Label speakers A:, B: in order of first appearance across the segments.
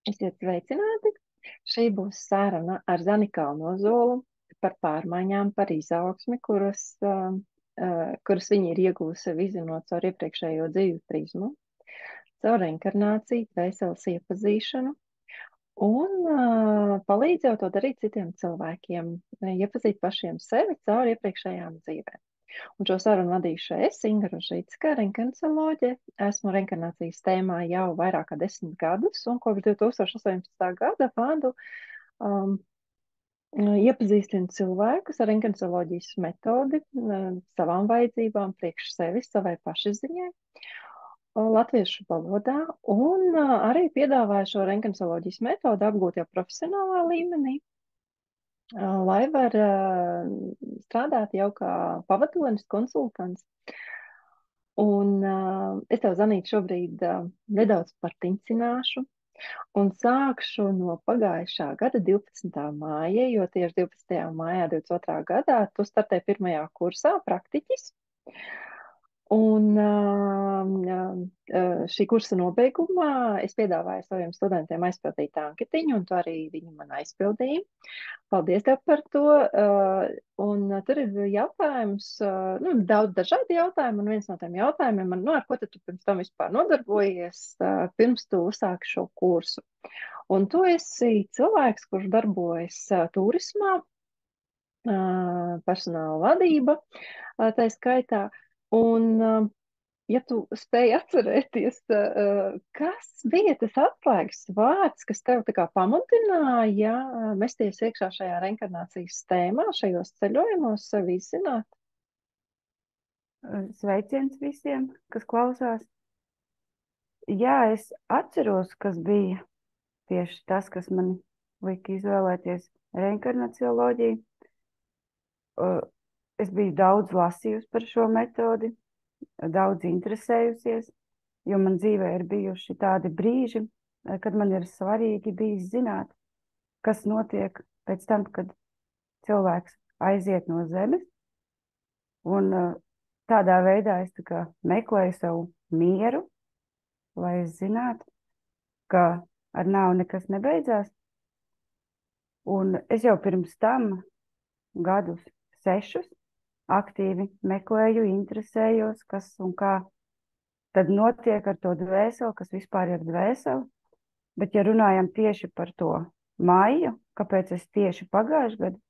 A: Esiet sveicināti! Šī būs saruna ar Zani Kalnozolu par pārmaiņām, par izaugsmi, kuras viņa ir iegūsi sev izzinot caur iepriekšējo dzīvi prizmu, caur reinkarnāciju, dvēseles iepazīšanu un palīdzot to darīt citiem cilvēkiem, iepazīt pašiem sevi caur iepriekšējām dzīvēm. Un šo sarunu vadīšu es, Inga Ružīcka, reinkarnacioloģe. Esmu reinkarnācijas tēmā jau vairāk kā 10 gadus, un kopš 2018. gada vadu iepazīstinu cilvēkus ar reinkarnacioloģijas metodi, savām vajadzībām, priekš sevis, savai pašizziņai, latviešu valodā, un arī piedāvāju šo reinkarnacioloģijas metodu apgūt jau profesionālā līmenī, lai var strādāt jau kā pavadonis, konsultants. Un es tev, Zanīt, šobrīd nedaudz partincināšu un sākšu no pagājušā gada 12. māja, jo tieši 12. mājā 22. gadā tu startēji pirmajā kursā praktiķis. Un šī kursa nobeigumā es piedāvāju saviem studentiem aizpildīt anketiņu, un tu arī viņi man aizpildīja. Paldies tev par to. Un tur ir jautājums, daudz dažādi jautājumi, un viens no tiem jautājumiem man, ar ko tu pirms tam vispār nodarbojies, pirms tu uzsāki šo kursu. Un tu esi cilvēks, kurš darbojas turismā, personāla vadība, tā skaitā. Un, ja tu spēj atcerēties, kas bija tas atslēgas vārds, kas tev tā kā pamudināja mesties iekšā šajā reinkarnācijas tēmā, šajos ceļojumos, sevi izzināt?
B: Sveiciens visiem, kas klausās. Jā, es atceros, kas bija tieši tas, kas man lika izvēlēties reinkarnacioloģiju. Es biju daudz lasījusi par šo metodi, daudz interesējusies, jo man dzīvē ir bijuši tādi brīži, kad man ir svarīgi bijis zināt, kas notiek pēc tam, kad cilvēks aiziet no zemes. Un tādā veidā es tā kā meklēju savu mieru, lai es zinātu, ka ar nāvi nekas nebeidzās. Un es jau pirms tam gadus 6 aktīvi meklēju, interesējos, kas un kā tad notiek ar to dvēseli, kas vispār ir dvēseli. Bet, ja runājam tieši par to maiju, kāpēc es tieši pagājušajā gadā,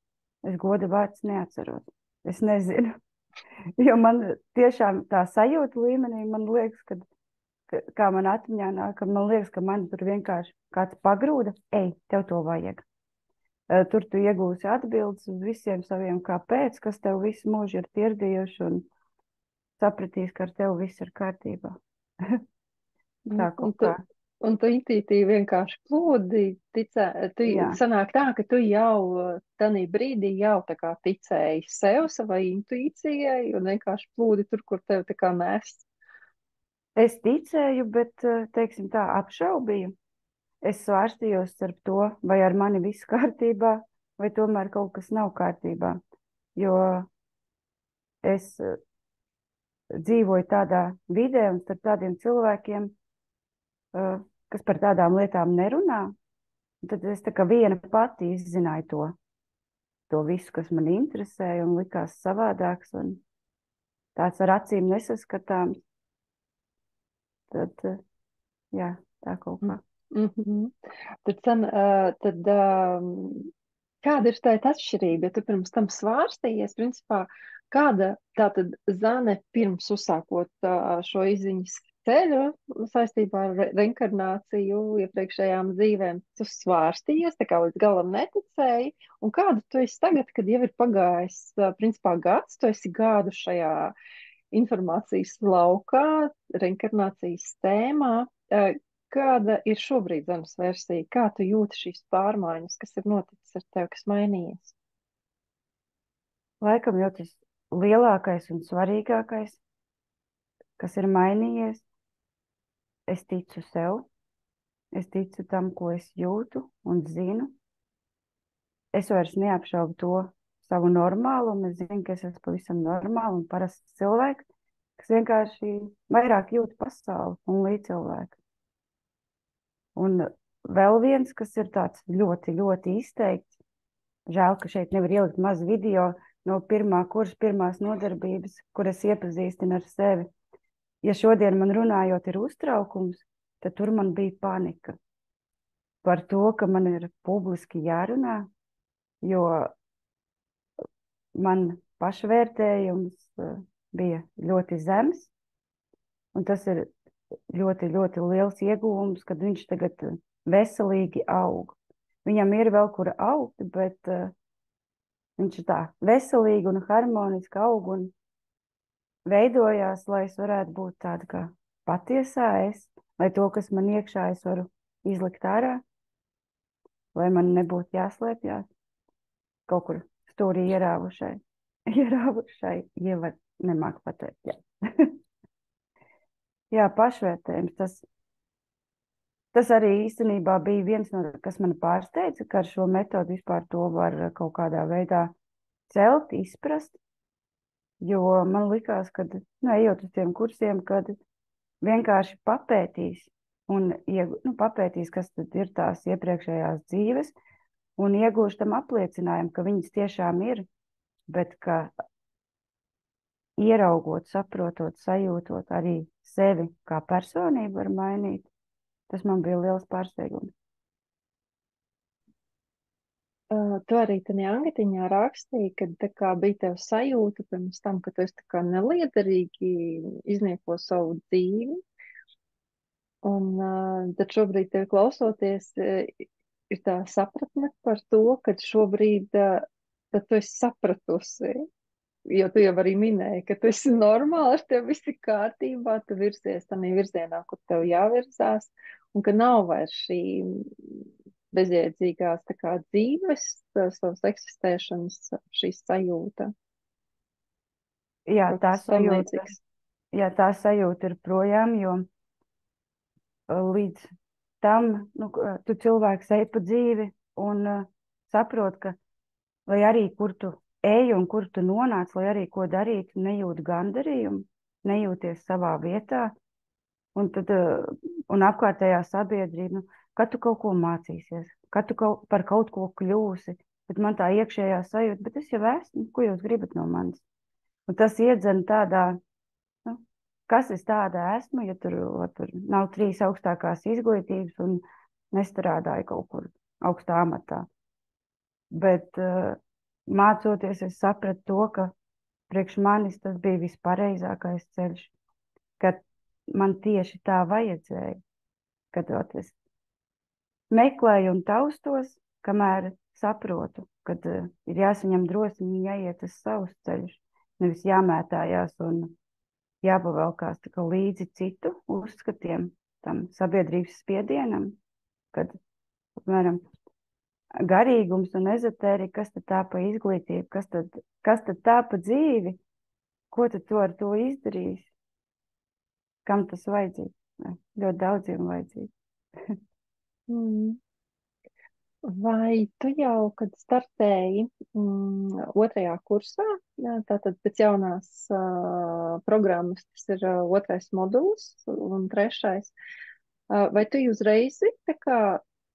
B: es goda vārds neatceros. Es nezinu, jo man tiešām tā sajūta līmenī, man liekas, kā man atmiņā nāk, man liekas, ka man tur vienkārši kāds pagrūda, ej, tev to vajag. Tur tu iegūsi atbildes uz visiem saviem kāpēc, kas tev visu mūžu ir tirdījuši un sapratīs, ka ar tev viss ir kārtībā. Tā kaut kā.
A: Un tu intuitīvi vienkārši plūdi, sanāk tā, ka tu jau tādā brīdī jau tā kā ticēji sev, savai intuīcijai un vienkārši plūdi tur, kur tev tā kā mēs.
B: Es ticēju, bet, teiksim tā, apšaubīju. Es svārstījos starp to, vai ar mani viss kārtībā, vai tomēr kaut kas nav kārtībā. Jo es dzīvoju tādā vidē un starp tādiem cilvēkiem, kas par tādām lietām nerunā. Tad es tā kā viena pati izzināju to visu, kas man interesēja un likās savādāks un tāds ar acīm nesaskatāms. Tad, jā, tā kaut kā.
A: Tad kāda ir tā atšķirība? Ja tu pirms tam svārstījies, principā, kāda tātad Zane pirms uzsākot šo izziņas ceļu saistībā ar reinkarnāciju, iepriekšējām dzīvēm, tu svārstījies, tā kā līdz galam neticēji, un kāda tu esi tagad, kad jau ir pagājis, principā, gads, tu esi gādu šajā informācijas laukā, reinkarnācijas tēmā. Kāda ir šobrīd Zanes versija? Kā tu jūti šīs pārmaiņas, kas ir noticis ar tevi, kas mainījies?
B: Laikam jau tas lielākais un svarīgākais, kas ir mainījies, es ticu sev, es ticu tam, ko es jūtu un zinu. Es vairs neapšaubu to savu normālumu, es zinu, ka es esmu pavisam normāli un parasts cilvēks, kas vienkārši vairāk jūt pasauli un līdzcilvēku. Un vēl viens, kas ir tāds ļoti, ļoti izteikts. Žēl, ka šeit nevar ielikt mazu video no pirmā kursa, pirmās nodarbības, kuras iepazīstina ar sevi. Ja šodien man runājot ir uztraukums, tad tur man bija panika par to, ka man ir publiski jārunā, jo man pašvērtējums bija ļoti zems, un tas ir ļoti, ļoti liels ieguvums, kad viņš tagad veselīgi aug. Viņam ir vēl kur augt, bet viņš ir tā veselīgi un harmoniski aug un veidojās, lai es varētu būt tāda kā patiesā es, lai to, kas man iekšā, es varu izlikt ārā, lai man nebūtu jāslēpjās kaut kur stūrī ierāvušai. Ierāvušai, ievad nemāk pateikt, jā. Jā, pašvērtējums, tas arī īstenībā bija viens no, kas man pārsteidza, ka ar šo metodu vispār to var kaut kādā veidā celt, izprast, jo man likās, kad, ejot uz tiem kursiem, kad vienkārši papētīs un papētīs, kas tad ir tās iepriekšējās dzīves, un iegūst tam apliecinājumu, ka viņas tiešām ir, bet ka ieraugot, saprotot, sajūtot arī sevi kā personību var mainīt. Tas man bija liels pārsteigums.
A: Tu arī tajā anketiņā rakstīji, ka tā kā bija tev sajūta pirms tam, ka tu esi tā kā neliederīgi iznieko savu dzīvi. Un tad šobrīd tev klausoties, ir tā sapratne par to, ka šobrīd tad tu esi sapratusi. Jo tu jau arī minēji, ka tu esi normāli, ar tevi viss ir kārtībā, tu virzies tādā virzienā, kur tev jāvirzās, un ka nav vairs šī bezjēdzīgās tā kā dzīves, savas eksistēšanas, šī sajūta.
B: Jā,
A: Kaut kas tam līdzīgs.
B: tā sajūta ir projām, jo līdz tam, tu cilvēks ej pa dzīvi un saprot, ka lai arī kur tu ej un kur tu nonāc, lai arī ko darīt, nejūt gandarījumu, nejūties savā vietā, un tad, un apkārtējā sabiedrība, kad tu kaut ko mācīsies, kad tu par kaut ko kļūsi, bet man tā iekšējā sajūta, bet es jau esmu, ko jūs gribat no manis? Un tas iedzen tādā, kas es tāda esmu, ja tur nav 3 augstākās izglītības un nestrādāju kaut kur augstā amatā. Bet mācoties, es sapratu to, ka priekš manis tas bija vispareizākais ceļš, ka man tieši tā vajadzēja, kad es meklēju un taustos, kamēr saprotu, kad ir jāsaņem drosmi un jāiet uz savus ceļus, nevis jāmētājās un jāpavelkās tā kā līdzi citu uzskatiem, tam sabiedrības spiedienam, kad, apmēram, garīgums un ezotērija, kas tad tā pa izglītību, kas tad tā pa dzīvi, ko tad tu ar to izdarīsi, kam tas vajadzīgs, ļoti daudziem vajadzīgs.
A: Vai tu jau, kad startēji 2. kursā, tātad pēc jaunās programmas, tas ir 2. moduls un 3. Vai tu uzreiz tā kā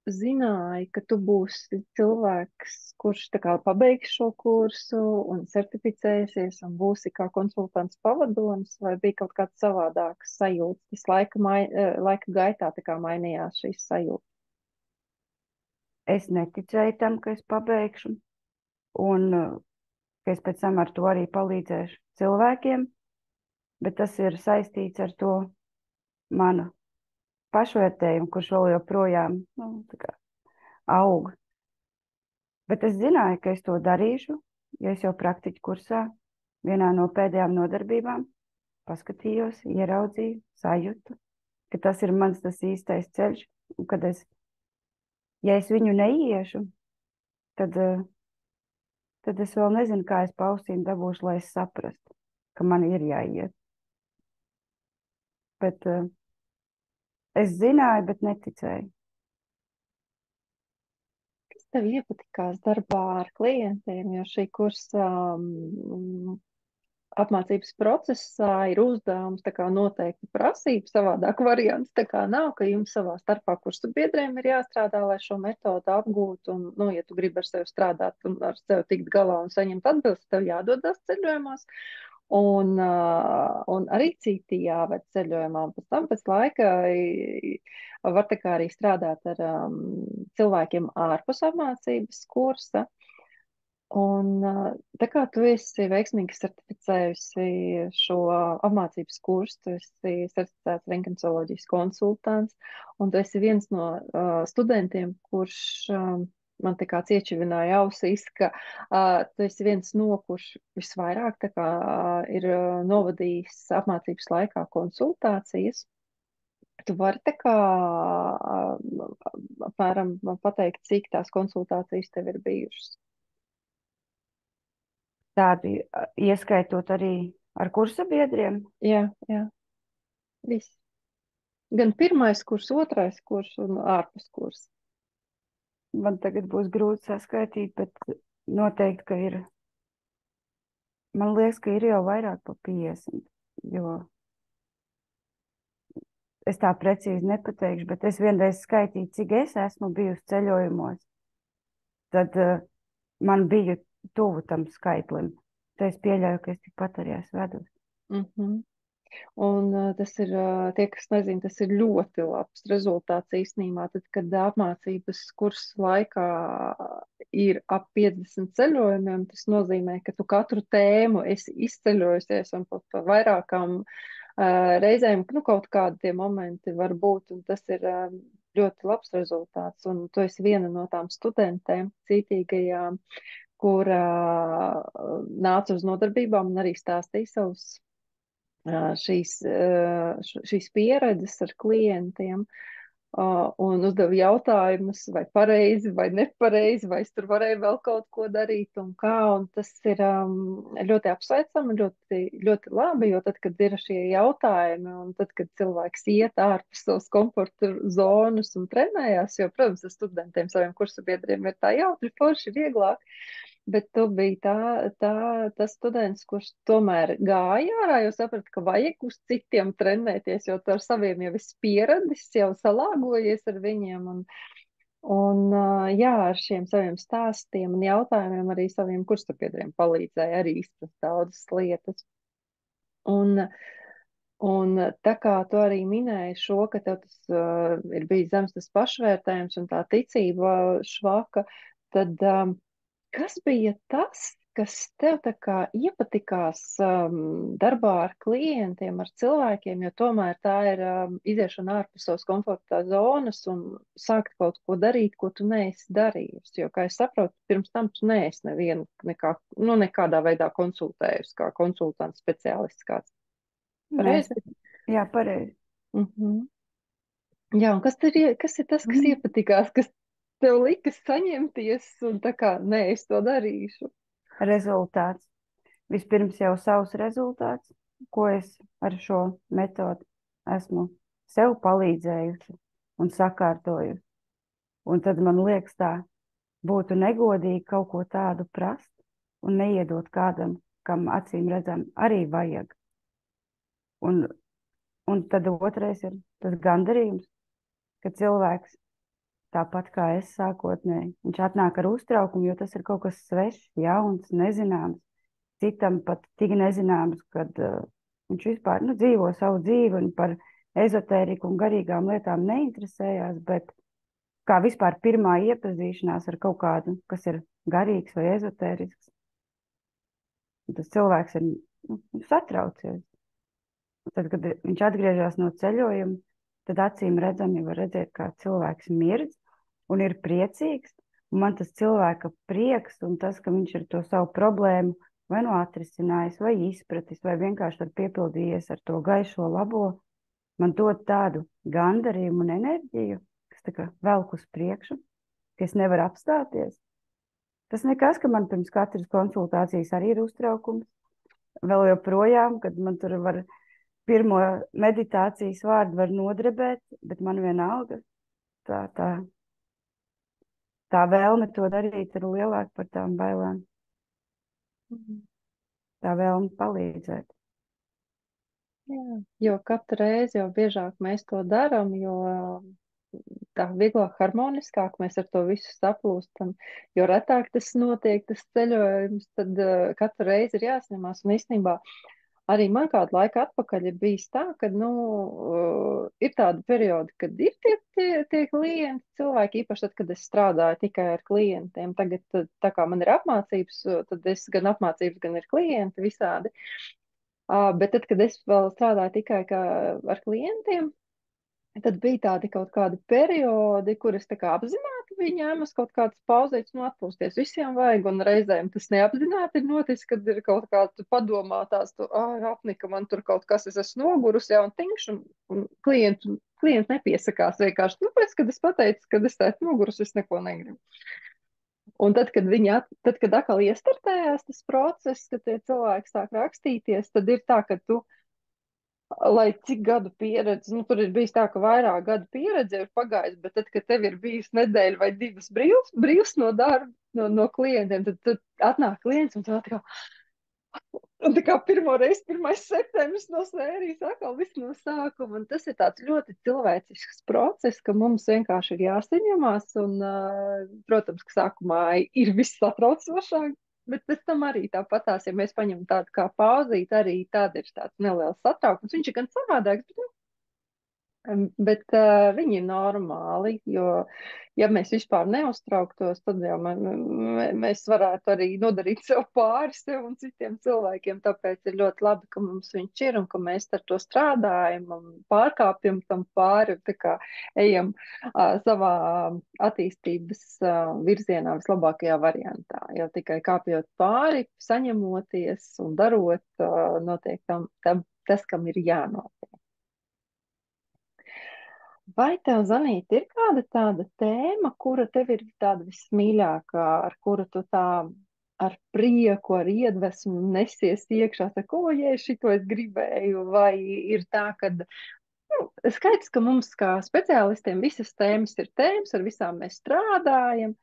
A: zināji, ka tu būsi cilvēks, kurš tā kā pabeigs šo kursu un certificēsies un būsi kā konsultants pavadonis, vai bija kaut kāds savādāks sajūta? Tas laika gaitā tā kā mainījās šīs sajūtas.
B: Es neticēju tam, ka es pabeigšu, un ka es pēc tam ar to arī palīdzēšu cilvēkiem, bet tas ir saistīts ar to manu pašvērtējumu, kurš vēl joprojām aug. Bet es zināju, ka es to darīšu, ja es jau praktiķu kursā vienā no pēdējām nodarbībām paskatījos, ieraudzīju, sajūtu, ka tas ir mans tas īstais ceļš, un kad ja es viņu neiešu, tad es vēl nezinu, kā es paustīm dabūšu, lai es saprastu, ka man ir jāiet. Bet es zināju, bet neticēju.
A: Kas tev iepatikās darbā ar klientiem, jo šī kursa apmācības procesā ir uzdevums tā kā noteikti prasība, savādāk variants tā kā nav, ka jums savā starpā kursu biedriem ir jāstrādā, lai šo metodu apgūtu, un, nu, ja tu gribi ar sevi strādāt un ar sevi tikt galā un saņemt atbildes, tev jādodas ceļojumos, un arī citi jāved ceļojumā, un pēc tam pēc laika var tā kā arī strādāt ar cilvēkiem ārpus apmācības kursa. Un tā kā tu esi veiksmīgi certificējusi šo apmācības kursu, tu esi certificēts rentgenoloģijas konsultants, un tu esi viens no studentiem, kurš man tā kā ciečivināja ausīs, ka tu esi viens no, kurš visvairāk tā kā ir novadījis apmācības laikā konsultācijas. Tu vari tā kā apmēram pateikt, cik tās konsultācijas tev ir bijušas?
B: Tādi, ieskaitot arī ar kursa biedriem.
A: Jā, viss. Gan pirmais kurs, otrais kurs un ārpus kurs.
B: Man tagad būs grūti saskaitīt, bet noteikti, ka ir. Man liekas, ka ir jau vairāk par 50, jo es tā precīzi nepateikšu, bet es vienreiz skaitīju, cik es esmu bijusi ceļojumos. Tad man bija tuvu tam skaitlim. Tad es pieļauju, ka es tikpat arī esmu vedusi.
A: Un tas ir, tie, kas nezina, tas ir ļoti labs rezultāts īstenībā. Tad, kad apmācības kursa laikā ir ap 50 ceļojumiem, tas nozīmē, ka tu katru tēmu esi izceļojusies un pat vairākām reizēm, nu, kaut kādi tie momenti var būt, un tas ir ļoti labs rezultāts. Un tu esi viena no tām studentēm, cītīgajām, kur nāca uz nodarbībām un arī stāstīja šīs pieredzes ar klientiem un uzdeva jautājumus, vai pareizi, vai nepareizi, vai es tur varēju vēl kaut ko darīt un kā. Un tas ir ļoti apsveicami, ļoti, ļoti labi, jo tad, kad ir šie jautājumi un tad, kad cilvēks iet ārpus savas komforta zonas un trenējās, jo, protams, ar studentiem, saviem kursu biedriem ir tā jautri, forši, vieglāk. Bet tu biji tas students, kurš tomēr gāja ārā, jo saprata, ka vajag uz citiem trenēties, jo tu ar saviem jau esi pieradis, jau salāgojies ar viņiem. Un jā, ar šiem saviem stāstiem un jautājumiem arī saviem kursabiedriem palīdzēja arī izprast daudzas lietas. Un tā kā tu arī minēji šo, ka tev tas ir bijis zems tas pašvērtējums un tā ticība švaka, tad kas bija tas, kas tev tā kā iepatikās darbā ar klientiem, ar cilvēkiem, jo tomēr tā ir iziešana ārpus savas komforta zonas un sākt kaut ko darīt, ko tu neesi darījusi. Jo, kā es saprotu, pirms tam tu neesi nevienu nekādā veidā konsultējusi, kā konsultants speciālists kāds. Pareizi?
B: Jā, pareizi.
A: Jā, un kas ir tas, kas iepatikās, kas tev likas saņemties un tā kā, nē, es to darīšu?
B: Rezultāts. Vispirms jau savs rezultāts, ko es ar šo metodu esmu sev palīdzējusi un sakārtojusi. Un tad man liekas tā, būtu negodīgi kaut ko tādu prast un neiedot kādam, kam acīm redzam arī vajag. Un tad otrais ir tas gandarījums, ka cilvēks tāpat kā es sākotnēji. Viņš atnāk ar uztraukumu, jo tas ir kaut kas svešs, jauns, nezināms. Citam pat tik nezināms, kad viņš vispār dzīvo savu dzīvi un par ezotēriku un garīgām lietām neinteresējās, bet kā vispār pirmā iepazīšanās ar kaut kādu, kas ir garīgs vai ezotērisks, tas cilvēks ir satraucies. Tad, kad viņš atgriežas no ceļojuma, tad acīm redzami var redzēt, kā cilvēks mirdz un ir priecīgs. Un man tas cilvēka prieks un tas, ka viņš ir to savu problēmu vai nu atrisinājis, vai izpratis, vai vienkārši ar piepildījies ar to gaišo labo, man dod tādu gandarījumu un enerģiju, kas tā kā velk uz priekšu, ka es nevaru apstāties. Tas nekas, ka man pirms katras konsultācijas arī ir uztraukums. Vēl joprojām, kad man tur var pirmo meditācijas vārdu var nodrebēt, bet man vienalga tā vēlme to darīt ir lielāka par tām bailēm. tā vēlme palīdzēt.
A: Jā, jo katru reizi jau biežāk mēs to darām, jo tā vieglāk, harmoniskāk mēs ar to visu saplūstam. Jo retāk tas notiek, tas ceļojums, tad katru reizi ir jāsņemās. Un īstenībā arī man kādu laiku atpakaļ ir bijis tā, ka, ir tāda perioda, kad ir tie klienti, cilvēki, īpaši tad, kad es strādāju tikai ar klientiem. Tagad, tā kā man ir apmācības, tad es gan apmācības, gan ir klienti visādi. Bet tad, kad es vēl strādāju tikai ar klientiem, tad bija tādi kaut kādi periodi, kur es tā kā apzināti biju ņēmusi kaut kādas pauzītes, atpūsties visiem vajag, un reizēm tas neapzināti ir noticis, kad ir kaut kā tu padomā tās, apnika man tur kaut kas, es esmu nogurusi, un tingš, un klients nepiesakās vienkārši, pēc, kad es pateicu, kad es esmu nogurusi, es neko negribu. Un tad, kad atkal iestartējās tas process, kad tie cilvēki sāk rakstīties, tad ir tā, ka tu, lai cik gadu pieredze, tur ir bijis tā, ka vairāk gadu pieredze ir pagājis, bet tad, kad tev ir bijis nedēļa vai divas brīvs no darba, no klientiem, tad atnāk klients un tu atkal, un tā kā pirmo reizi, 1. septembris no sērijas, atkal viss no sākuma. Un tas ir tāds ļoti cilvēcisks process, ka mums vienkārši ir jāsaņemās. Un, protams, ka sākumā ir viss satraucošāk, bet pēc tam arī tāpatās, ja mēs paņemam tādu kā pauzīt, arī tāda ir tāds neliels satraukums. Viņš ir gan savādāks, bet viņi ir normāli, jo, ja mēs vispār neuztrauktos, tad jau mēs varētu arī nodarīt sev pāri sev un citiem cilvēkiem. Tāpēc ir ļoti labi, ka mums viņš ir un ka mēs ar to strādājam un pārkāpjam tam pāri, tā kā ejam savā attīstības virzienā vislabākajā variantā. Jo tikai kāpjot pāri, saņemoties un darot, notiek tas, kam ir jānotiek. Vai tev, Zanīt, ir kāda tāda tēma, kura tev ir tāda vismīļākā, ar kuru tu tā ar prieku, ar iedvesmu nesies iekšā, saka, o, jē, šito es gribēju, vai ir tā, ka, skaidrs, ka mums kā speciālistiem visas tēmas ir tēmas, ar visām mēs strādājam,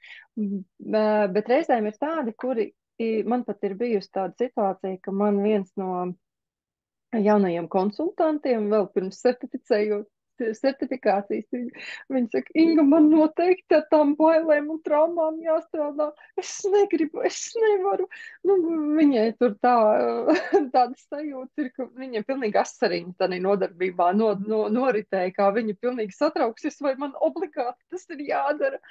A: bet reizēm ir tādi, kuri, man pat ir bijusi tāda situācija, ka man viens no jaunajiem konsultantiem vēl pirms certifikācijas. Viņa saka, Inga, man noteikti ar tām bailēm un traumām jāstrādā. Es negribu, es nevaru. Viņai tur tādas sajūtas ir, ka viņa pilnīgi asariņa tādā nodarbībā noritēja, kā viņa pilnīgi satrauksies, vai man obligāti tas ir jādara.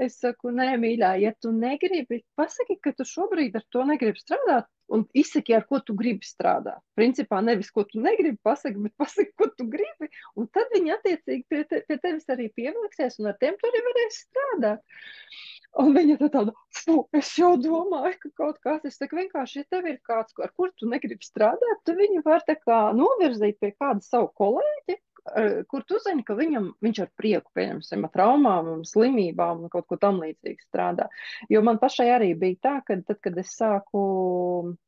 A: Es saku, nē, mīļā, ja tu negribi, pasaki, ka tu šobrīd ar to negribi strādāt, un izsaki, ar ko tu gribi strādāt. Principā nevis, ko tu negribi pasaki, bet pasaki, ko tu gribi, un tad viņi attiecīgi pie tevis arī pievilksies, un ar tiem tu arī varēsi strādāt. Un viņa tāda, es jau domāju, ka kaut kas, es saku, vienkārši, ja tev ir kāds, ar kur tu negribi strādāt, tu viņu var tā kā novirzīt pie kāda savu kolēģi, kur tu zini, ka viņš ar prieku, pieņemsim, ar traumām un slimībām un kaut ko tam līdzīgu strādā. Jo man pašai arī bija tā, ka tad, kad es sāku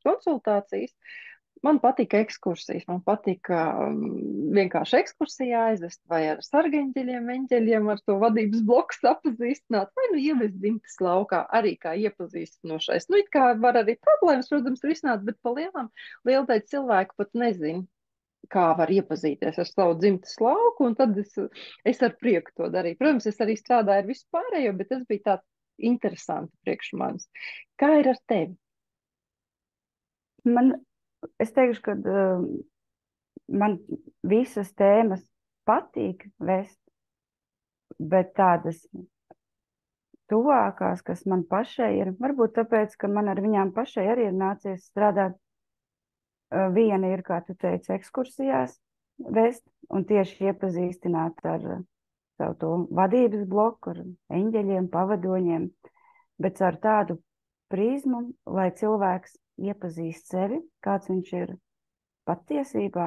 A: konsultācijas, man patika ekskursijas, man patika vienkārši ekskursijā aizvest vai ar sargeņģeļiem, eņģeļiem, ar to vadības bloku sapazīstināt, vai ievest dzimtas laukā, arī kā iepazīstinošais. It kā var arī problēmas, protams, risināt, bet pa liela daļa cilvēku pat nezin, kā var iepazīties ar savu dzimtas lauku, un tad es ar prieku to darīju. Protams, es arī strādāju ar visu pārējo, bet tas bija tāds interesanti priekš manis. Kā ir ar tevi?
B: Es teikšu, ka man visas tēmas patīk vest, bet tādas tuvākās, kas man pašai ir, varbūt tāpēc, ka man ar viņām pašai arī ir nācies strādāt. Viena ir, kā tu teici, ekskursijās vest un tieši iepazīstināt ar savu to vadības bloku, ar eņģeļiem, pavadoņiem, bet ar tādu prizmu, lai cilvēks iepazīst sevi, kāds viņš ir patiesībā,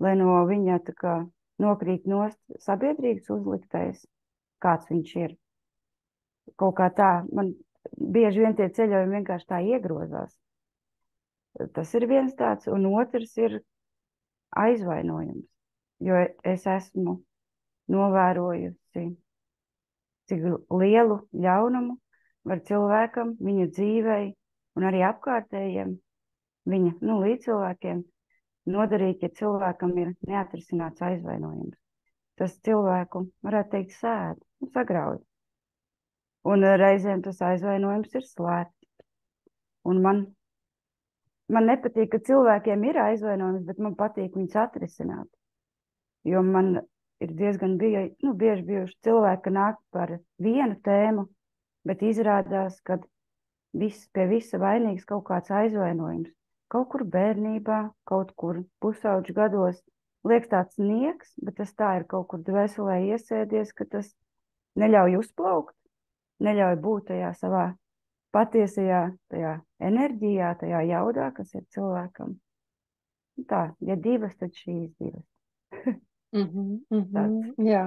B: lai no viņa tā kā nokrīt nost sabiedrības uzliktais, kāds viņš ir. Kaut kā tā, man bieži vien tie ceļojumi vienkārši tā iegrozās. Tas ir viens tāds, un otrs ir aizvainojums, jo es esmu novērojusi, cik lielu ļaunumu var cilvēkam, viņa dzīvei un arī apkārtējiem viņa, līdz cilvēkiem noderīgi, ja cilvēkam ir neatrisināts aizvainojums. Tas cilvēku, varētu teikt, sēd, sagrauj. Un reizēm tas aizvainojums ir slēpts. Un man nepatīk, ka cilvēkiem ir aizvainojums, bet man patīk viņus atrisināt. Jo man ir diezgan bieži bijuši cilvēki, ka nāk par vienu tēmu, bet izrādās, ka pie visa vainīgs kaut kāds aizvainojums. Kaut kur bērnībā, kaut kur pusauģu gados. Liekas tāds nieks, bet tas tā ir kaut kur dvēselē iesēdies, ka tas neļauj uzplaukt, neļauj būt tajā savā patiesajā tajā enerģijā, tajā jaudā, kas ir cilvēkam. Tā, ja divas, tad šīs divas.
A: Jā,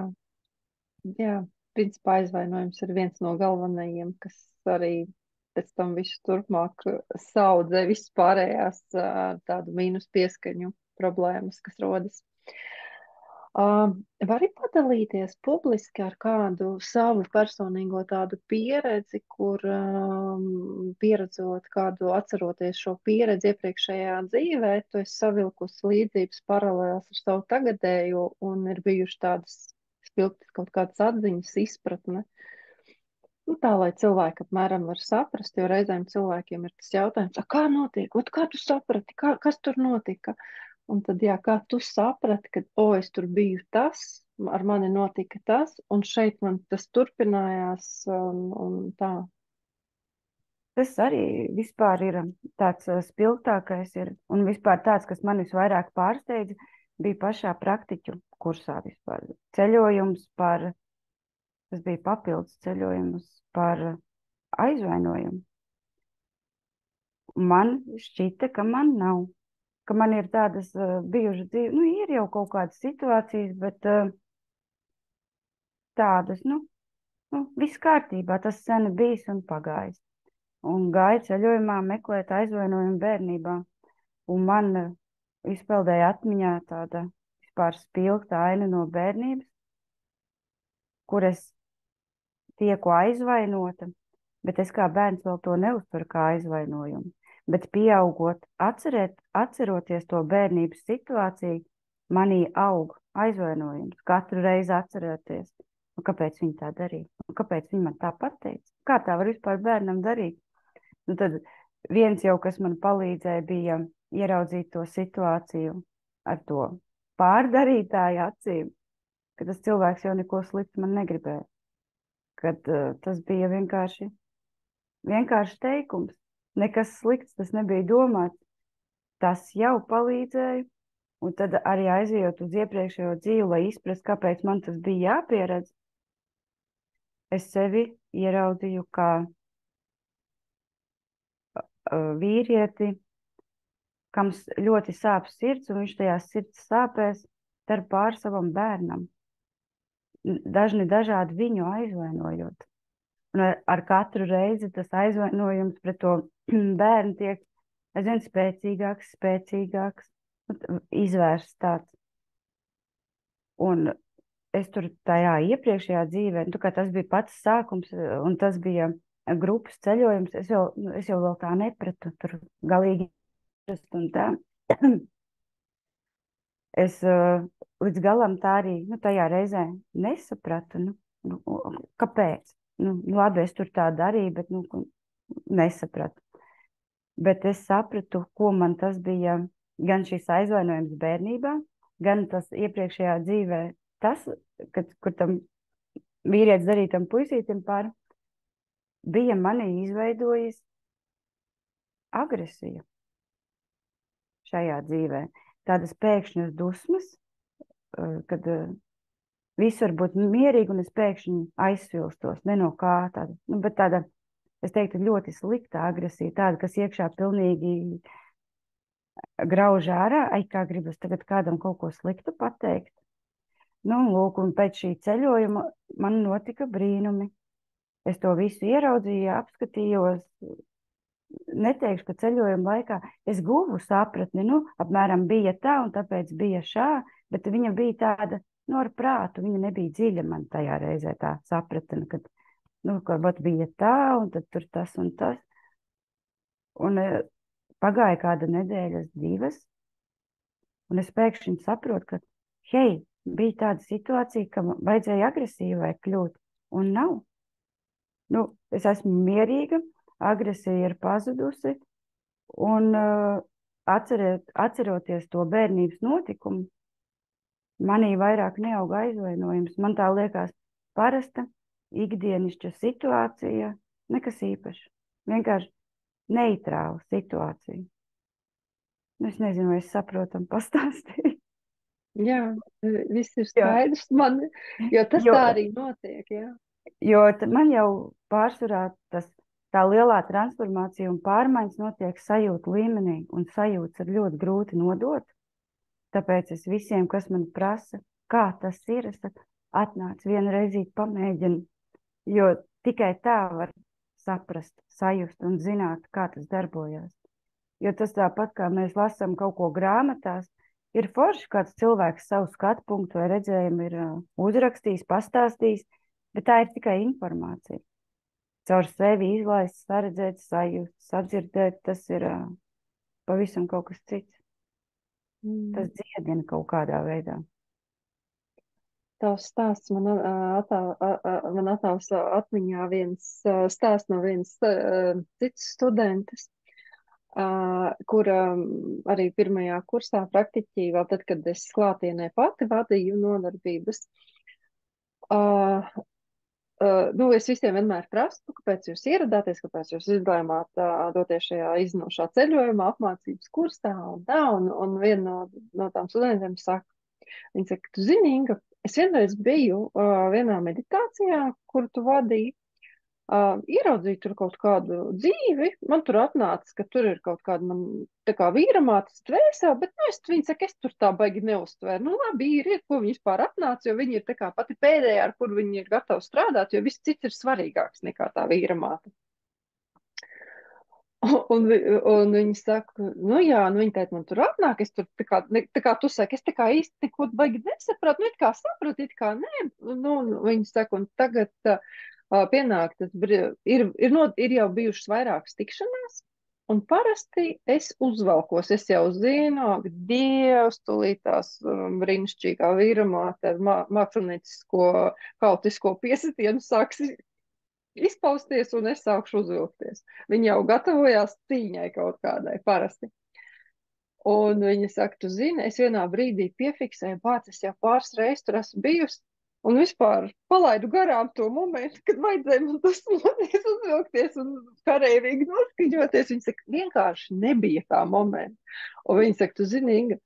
A: jā. Principā aizvainojums ir viens no galvenajiem, kas arī pēc tam visu turpmāk saudzē vispārējās tādu mīnus pieskaņu problēmas, kas rodas. Vari padalīties publiski ar kādu savu personīgo tādu pieredzi, kur pieredzot kādu, atceroties šo pieredzi iepriekšējā dzīvē, tu esi savilkusi līdzības paralēlas ar savu tagadējo un ir bijuši tādas spilgtas kaut kādas atziņas, izpratne. Tā, lai cilvēki apmēram var saprast, jo reizēm cilvēkiem ir tas jautājums, kā notiek, kā tu saprati, kas tur notika? Un tad, jā, kā tu saprati, ka, es tur biju tas, ar mani notika tas, un šeit man tas turpinājās, un tā.
B: Tas arī vispār ir tāds spilgtākais ir, un vispār tāds, kas man visvairāk pārsteidza, bija pašā praktiķu kursā vispār. Ceļojums tas bija papildus ceļojums par aizvainojumu. Man šķita, ka man nav. Ka man ir tādas bijušas dzīves, ir jau kaut kādas situācijas, bet tādas, viss kārtībā, tas sen bijis un pagājis. Un gāju ceļojumā meklēt aizvainojumu bērnībā. Un man izpeldēja atmiņā tāda vispār spilgta aina no bērnības, kur es tieku aizvainota, bet es kā bērns vēl to neuztveru kā aizvainojumu. Bet pieaugot, atceroties to bērnības situāciju, manī aug aizvainojums. Katru reizi atceroties, kāpēc viņa tā darīja, kāpēc viņa man tā pateica, kā tā var vispār bērnam darīt. Tad viens jau, kas man palīdzēja, bija ieraudzīt to situāciju ar to pārdarītāju acīm, ka tas cilvēks jau neko sliktu man negribēja. Kad tas bija vienkārši teikums. Nekas slikts, tas nebija domāts. Tas jau palīdzēja, un tad arī aizejot uz iepriekšējo dzīvi, lai izprastu, kāpēc man tas bija jāpieredz, es sevi ieraudzīju kā vīrieti, kam ļoti sāp sirds, un viņš tajās sirds sāpēs dar pār savam bērnam. Dažādi viņu aizvainojot. Un ar katru reizi tas aizvainojums pret to bērnu tiek aizvien spēcīgāks, izvērsts tāds. Un es tur tajā iepriekšējā dzīvē, kā tas bija pats sākums, un tas bija grupas ceļojums, es jau vēl tā nepratu, tur galīgi un tā. Es līdz galam tā arī, tajā reizē nesapratu, kāpēc. Labi, es tur tā darīju, bet nesapratu. Bet es sapratu, ko man tas bija, gan šis aizvainojums bērnībā, gan tas iepriekšējā dzīvē, kur tam vīrietis darīja tam puisītim pāri, bija manī izveidojis agresiju šajā dzīvē. Tādas pēkšņas dusmas, kad viss var būt mierīgi, un es pēkšņi aizsvilstos, ne no kā tāda, bet tāda, es teiktu, ļoti slikta agresija, tāda, kas iekšā pilnīgi grauž ārā, kā gribas tagad kādam kaut ko sliktu pateikt. Lūk, un pēc šī ceļojuma man notika brīnumi. Es to visu ieraudzīju, apskatījos, neteikšu, ka ceļojuma laikā es guvu sapratni, apmēram bija tā, un tāpēc bija šā, bet viņa bija tāda, ar prātu, viņa nebija dziļa man tajā reizē tā sapratne, kad, ka bija tā, un tad tur tas un tas. Un pagāja kāda nedēļas, 2, un es pēkšņi saprotu, ka, hei, bija tāda situācija, ka man vajadzēja agresīvai kļūt, un nav. Nu, es esmu mierīga, agresija ir pazudusi, un atceroties to bērnības notikumu, manī vairāk neauga aizvainojums. Man tā liekas parasta, ikdienišķa situācija, nekas īpašs. Vienkārši neitrāla situācija. Es nezinu, vai es saprotam pastāstīju.
A: Jā, viss ir
B: Jo,
A: skaidrs man, jo tas
B: jo,
A: tā arī notiek, jā.
B: jo man jau pārsvarā tā lielā transformācija un pārmaiņas notiek sajūtu līmenī, un sajūtas ir ļoti grūti nodot. Tāpēc es visiem, kas man prasa, kā tas ir, es saku, atnāc vienreizīt pamēģini, jo tikai tā var saprast, sajust un zināt, kā tas darbojas. Jo tas tāpat, kā mēs lasām kaut ko grāmatās, ir forši, kāds cilvēks savu skatu punktu vai redzējumu ir uzrakstījis, pastāstījis, bet tā ir tikai informācija. Caur sevi izlaist, saredzēt, sajust, sadzirdēt, tas ir pavisam kaut kas cits. Tas dziedina kaut kādā veidā.
A: Tavs stāsts man attāvs atmiņā viens stāsts no vienas citas studentes, kura arī pirmajā kursā praktiķī, vēl tad, kad es klātienē pati vadīju nodarbības, nu, es visiem vienmēr prasu, kāpēc jūs ieradāties, kāpēc jūs izlēmāt doties šajā izzinošā ceļojumā, apmācības kursā un tā, un viena no tām studentiem saka, viņa saka, tu zini, Inga, es vienreiz biju vienā meditācijā, kuru tu vadīji, ieraudzīju tur kaut kādu dzīvi, man tur atnāca, ka tur ir kaut kāda man tā kā vīramātes dvēsē, bet, nu, viņa saka, es tur tā baigi neuztvēru. Nu, labi, ir, ko viņi vispār atnāca, jo viņi ir tā kā pati pēdējā, ar kur viņi ir gatavi strādāt, jo viss cits ir svarīgāks nekā tā vīramāte. Un viņi saka, nu jā, nu viņi teica, man tur atnāk, es tur tā kā tu saki, es tā kā īsti neko baigi nesapratu, nu it kā sapratu, it kā nē, nu, viņi saka, un tagad pienāk, tas ir jau bijušas vairākas tikšanās, un parasti es uzvelkos, es jau zinu, Dievs, tūlītās brīnišķīgā vīramāte ar māksliniecisko kautisko piesitienu sāks izpausties, un es sākšu uzvilkties. Viņi jau gatavojās cīņai kaut kādai parasti. Un viņa saka, tu zini, es vienā brīdī piefiksēju, es jau pāris reizes tur esmu bijusi, un vispār palaidu garām to momentu, kad vajadzēja man tas smoties, uzvilkties un kareivīgi noskaņoties. Viņa saka, vienkārši nebija tā momenta. Un viņa saka, tu zini, Inga,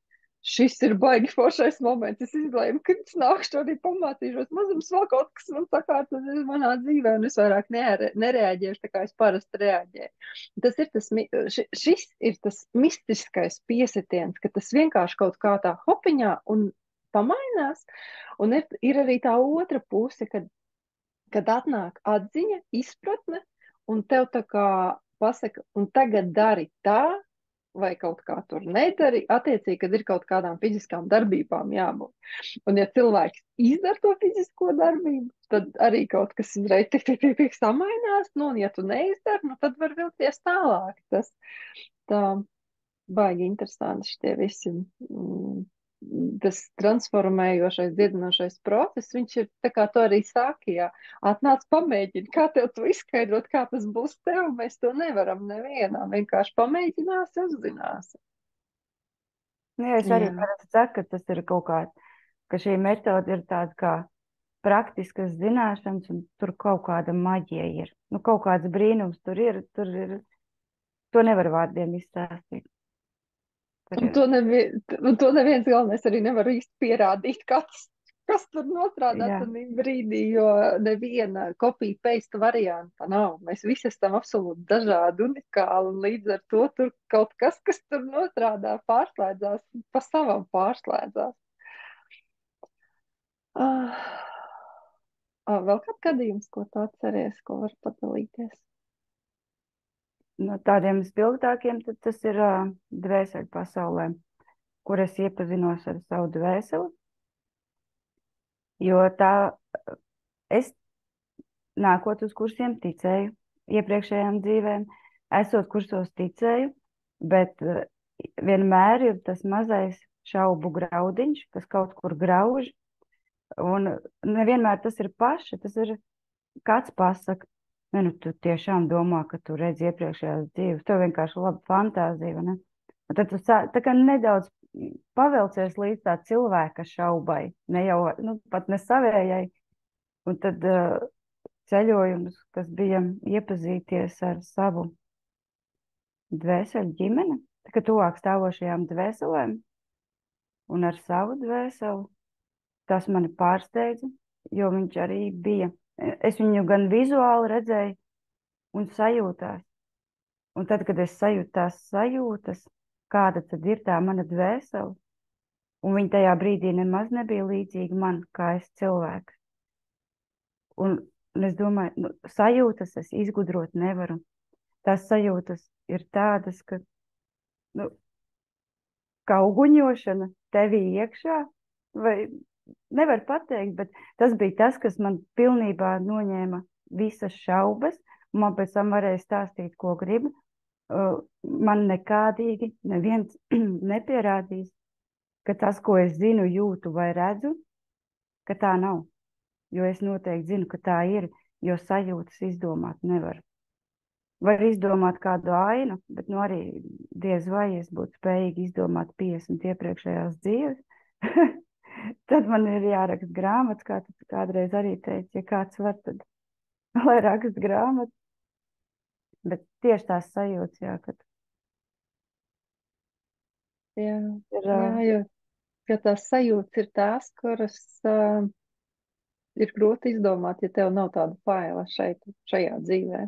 A: šis ir baigi foršais moments. Es izlēmu, ka es nākšu arī pamācīšos. Mazums vēl kaut kas man sakārtos manā dzīvē, un es vairāk nereaģēšu, tā kā es parasti reaģēju. Tas ir šis ir tas mistiskais piesitiens, ka tas vienkārši kaut kā tā hopiņā un pamainās. Un ir arī tā otra puse, kad atnāk atziņa, izpratne, un tev tā kā pasaka, un tagad dari tā, vai kaut kā tur nedari, attiecīgi, kad ir kaut kādām fiziskām darbībām jābūt. Un ja cilvēks izdara to fizisko darbību, tad arī kaut kas uzreiz tik samainās, nu, un ja tu neizdari, nu, tad var vilkties tālāk. Tas tā baigi interesanti šitie visi, tas transformējošais, dziedinošais process, viņš ir, tā kā tu arī saki, jā, atnāc pamēģini, kā tev to izskaidrot, kā tas būs tev, mēs to nevaram nevienam, vienkārši pamēģināsi, uzzināsi.
B: Jā, es arī parasti saku, ka tas ir kaut kā, ka šī metode ir tāda kā praktiskas zināšanas, un tur kaut kāda maģija ir. Nu, kaut kāds brīnums tur ir, to nevar vārdiem izstāstīt.
A: Un to neviens galvenais arī nevar īsti pierādīt, kas tur nostrādā tajā brīdī, jo neviena kopija-paste varianta nav. Mēs visi esam absolūti dažādi, unikāli, un līdz ar to tur kaut kas tur nostrādā, pārslēdzās, pa savam pārslēdzās. Vēl kāds gadījums, ko tu atceries, ko var padalīties?
B: No tādiem spilgtākiem tas ir dvēseli pasaulē, kur es iepazinos ar savu dvēseli. Jo es nākot uz kursiem ticēju iepriekšējām dzīvēm, esot kursos ticēju, bet vienmēr ir tas mazais šaubu graudiņš, kas kaut kur grauž, un nevienmēr tas ir paši, tas ir kāds pasaka, ne, nu tu tiešām domā, ka tu redzi iepriekšējās dzīves, tev vienkārši laba fantāzija, vai ne? Un tad tu tā kā nedaudz pavelcies līdz tā cilvēka šaubai, ne jau, nu, pat ne savējai, un tad ceļojums, kas bija iepazīties ar savu dvēseli ģimeni, tā kā tuvāk stāvošajām dvēselēm un ar savu dvēseli, tas mani pārsteidza, jo viņš arī bija. Es viņu gan vizuāli redzēju un sajūtās. Un tad, kad es sajūtu tās sajūtas, kāda tad ir tā mana dvēsele, un viņa tajā brīdī nemaz nebija līdzīga man, kā es cilvēks. Un es domāju, nu, sajūtas es izgudrot nevaru. Tās sajūtas ir tādas, ka, nu, kā uguņošana tevī iekšā, vai nevar pateikt, bet tas bija tas, kas man pilnībā noņēma visas šaubas. Man pēc tam varēja stāstīt, ko gribu. Man nekādīgi neviens nepierādīs, ka tas, ko es zinu, jūtu vai redzu, ka tā nav. Jo es noteikti zinu, ka tā ir, jo sajūtas izdomāt nevaru. Var izdomāt kādu ainu, bet nu arī diez vai es būtu spējīgi izdomāt 50 iepriekšējās dzīves. Tad man ir jāraksta grāmatas, kā tu kādreiz arī teici, ja kāds var, tad lai raksta grāmatas. Bet tieši tās sajūtas, jā, kad
A: Jā,
B: ir,
A: jo tās sajūtas ir tās, kuras ir grūti izdomāt, ja tev nav tāda faila šajā dzīvē.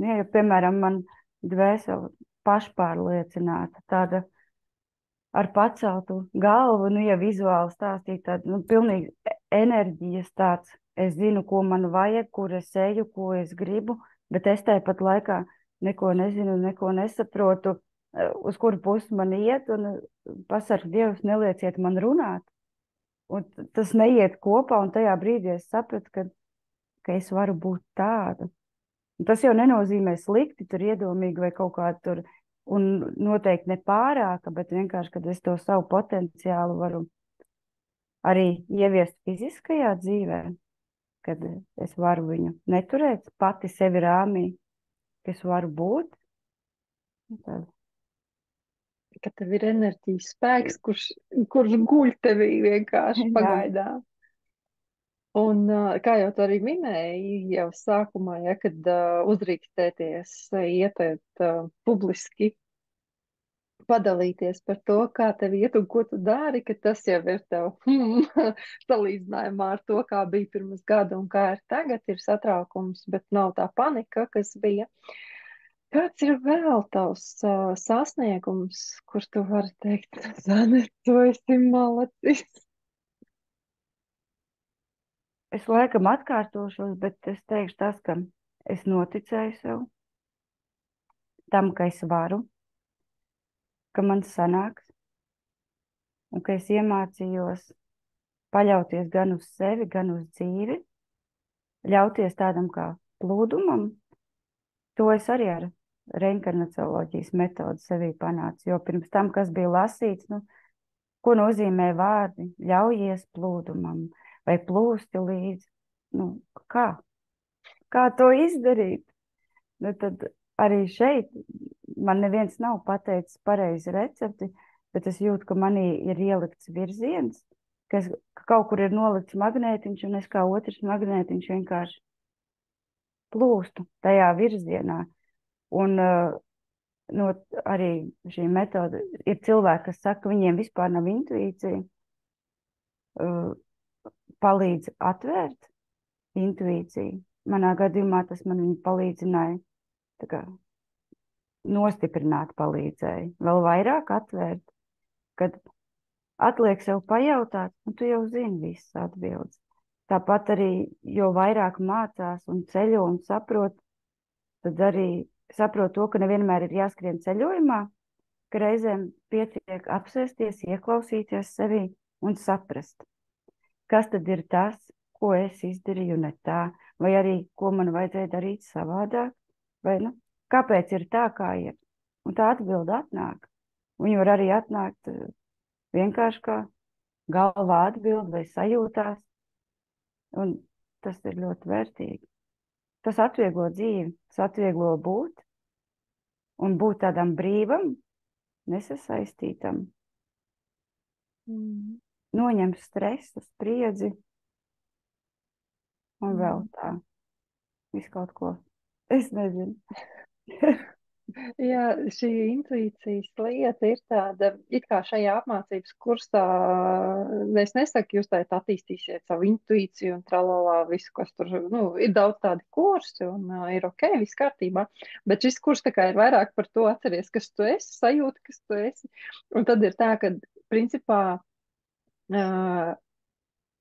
B: ja, piemēram, man dvēsele pašpārliecināta, tāda ar paceltu galvu, nu, ja vizuāli stāstīt, tāda, nu, pilnīgi enerģijas tāds, es zinu, ko man vajag, kur es eju, ko es gribu, bet es tāpat laikā neko nezinu, neko nesaprotu, uz kuru pusi man iet, un pasarg Dievs, nelieciet man runāt. Un tas neiet kopā, un tajā brīdī es sapratu, ka es varu būt tāda. Un tas jau nenozīmē slikti, tur iedomīgi vai kaut kā tur, un noteikti ne pārāka, bet vienkārši, kad es to savu potenciālu varu arī ieviest fiziskajā dzīvē, kad es varu viņu neturēt pati sevi rāmī, ka es varu būt. Tad.
A: Ka tev ir enerģijas spēks, kurš guļ tevī vienkārši pagaidām. Un, kā jau tu arī minēji, jau sākumā, ja, kad uzrīkstēties, ieteikt publiski padalīties par to, kā tev iet un ko tu dari, ka tas jau ir tev salīdzinājumā ar to, kā bija pirms gada un kā ir tagad, ir satraukums, bet nav tā panika, kas bija. Kāds ir vēl tavs sasniegums, kur tu vari teikt, Zane, tu esi malacis?
B: Es laikam atkārtošos, bet es teikšu tas, ka es noticēju sev, tam, ka es varu, ka man sanāks, un ka es iemācījos paļauties gan uz sevi, gan uz dzīvi, ļauties tādam kā plūdumam. To es arī ar reinkarnacioloģijas metodi sevī panācu, jo pirms tam, kas bija lasīts, nu, ko nozīmē vārdi, ļaujies plūdumam vai plūsti līdzi, nu, kā to izdarīt? Nu, tad arī šeit man neviens nav pateicis pareizi recepti, bet es jūtu, ka manī ir ielikts virziens, ka kaut kur ir nolikts magnētiņš, un es kā otrs magnētiņš vienkārši plūstu tajā virzienā. Un arī šī metode ir cilvēki, kas saka, ka viņiem vispār nav intuīcija, palīdz atvērt intuīciju. Manā gadījumā tas man palīdzināja tā kā nostiprināt palīdzēja, vēl vairāk atvērt, kad atliek sev pajautāt, un tu jau zini visas atbildes. Tāpat arī, jo vairāk mācās un ceļo un saprot, tad arī saprot to, ka nevienmēr ir jāskrien ceļojumā, ka reizēm pietiek apsēsties, ieklausīties sevī un saprast, kas tad ir tas, ko es izdarīju ne tā, vai arī, ko man vajadzēja darīt savādāk, vai, nu, kāpēc ir tā, kā ir. Un tā atbilde atnāk. Viņa var arī atnākt vienkārši kā galvā atbild vai sajūtās. Un tas ir ļoti vērtīgi. Tas atvieglo dzīvi, tas atvieglo būt un būt tādam brīvam, nesasaistītam. Noņem stresu, spriedzi un vēl tā. Visu kaut ko. Es nezinu.
A: Jā, šī intuīcijas lieta ir tāda, it kā šajā apmācības kursā, es nesaku, jūs tā attīstīsiet savu intuīciju un tralalā visu, kas tur, ir daudz tādi kursi un ir ok, viss kārtībā, bet šis kurs tā kā ir vairāk par to atceries, kas tu esi, sajūta, kas tu esi, un tad ir tā, ka principā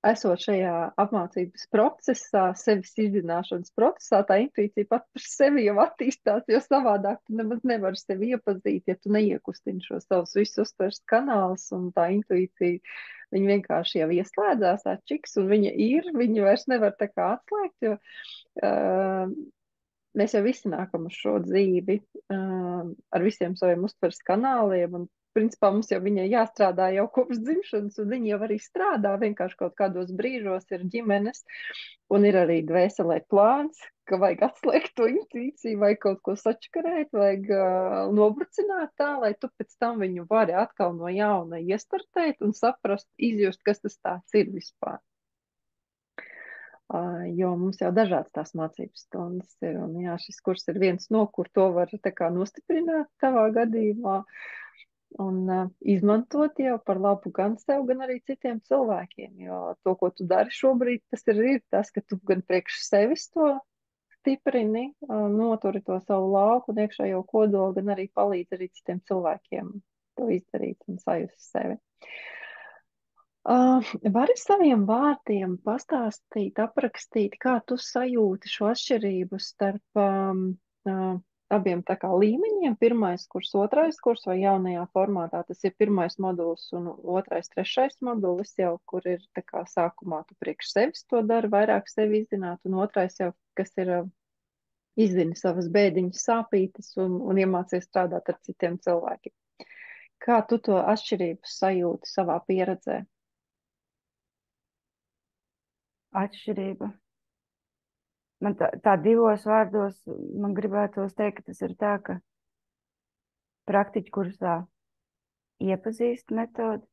A: esot šajā apmācības procesā, sevis izzināšanas procesā, tā intuīcija pat par sevi jau attīstās, jo savādāk tu nemaz nevari sevi iepazīt, ja tu neiekustini šo savus visus uztveres kanālus, un tā intuīcija, viņa vienkārši jau ieslēdzās, tā čiks, un viņa vairs nevar tā kā atslēgt, jo mēs jau visi nākam uz šo dzīvi ar visiem saviem uztveres kanāliem, un principā mums jau viņai jāstrādā jau kopš dzimšanas, un viņi jau arī strādā, vienkārši kaut kādos brīžos ir ģimenes, un ir arī dvēselē plāns, ka vajag atslēgt to intuīciju, vai kaut ko sačakarēt, vajag nobrucināt tā, lai tu pēc tam viņu vari atkal no jauna iestartēt un saprast, izjust, kas tas tāds ir vispār. Jo mums jau dažādas tās mācības stundas ir, un jā, šis kurs ir viens no, kur to var tā kā nostiprināt tavā gadījumā, un izmantot jau par labu gan sev, gan arī citiem cilvēkiem, jo to, ko tu dari šobrīd, tas ir tas, ka tu gan priekš sevis to stiprini, noturi to savu lauku un iekšējo kodolu, gan arī palīdz arī citiem cilvēkiem to izdarīt un sajust sevi. Vari saviem vārdiem pastāstīt, aprakstīt, kā tu sajūti šo atšķirību starp abiem tā kā līmeņiem, pirmais kurs, otrais kurs, vai jaunajā formātā tas ir pirmais moduls un otrais, trešais modulis jau, kur ir tā kā sākumā tu priekš sevis to dari, vairāk sevi izzināt, un otrais jau, kas ir izzini savas bēdiņas sāpītes un iemācies strādāt ar citiem cilvēkiem. Kā tu to atšķirību sajūti savā pieredzē?
B: Atšķirība. Man tā divos vārdos man gribētos teikt, ka tas ir tā, ka praktiķu kursā iepazīst metodi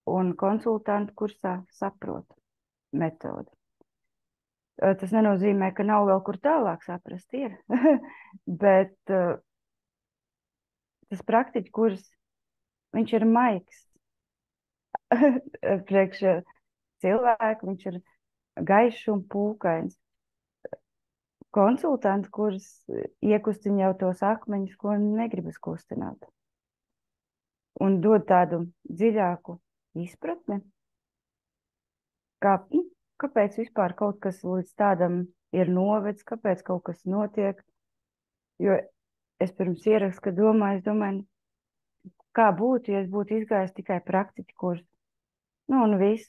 B: un konsultantu kursā saprot metodi. Tas nenozīmē, ka nav vēl kur tālāk saprast ir, bet tas praktiķu kurs, viņš ir maigs priekš cilvēku, viņš ir gaišs un pūkains. Konsultantu kurs iekustina jau tos akmeņus, ko negribas kustināt. Un dod tādu dziļāku izpratni, kāpēc vispār kaut kas līdz tādam ir novedis, kāpēc kaut kas notiek. Jo es pirms ierakstu, ka domāju, kā būtu, ja es būtu izgājis tikai praktiķu kursu. Un viss.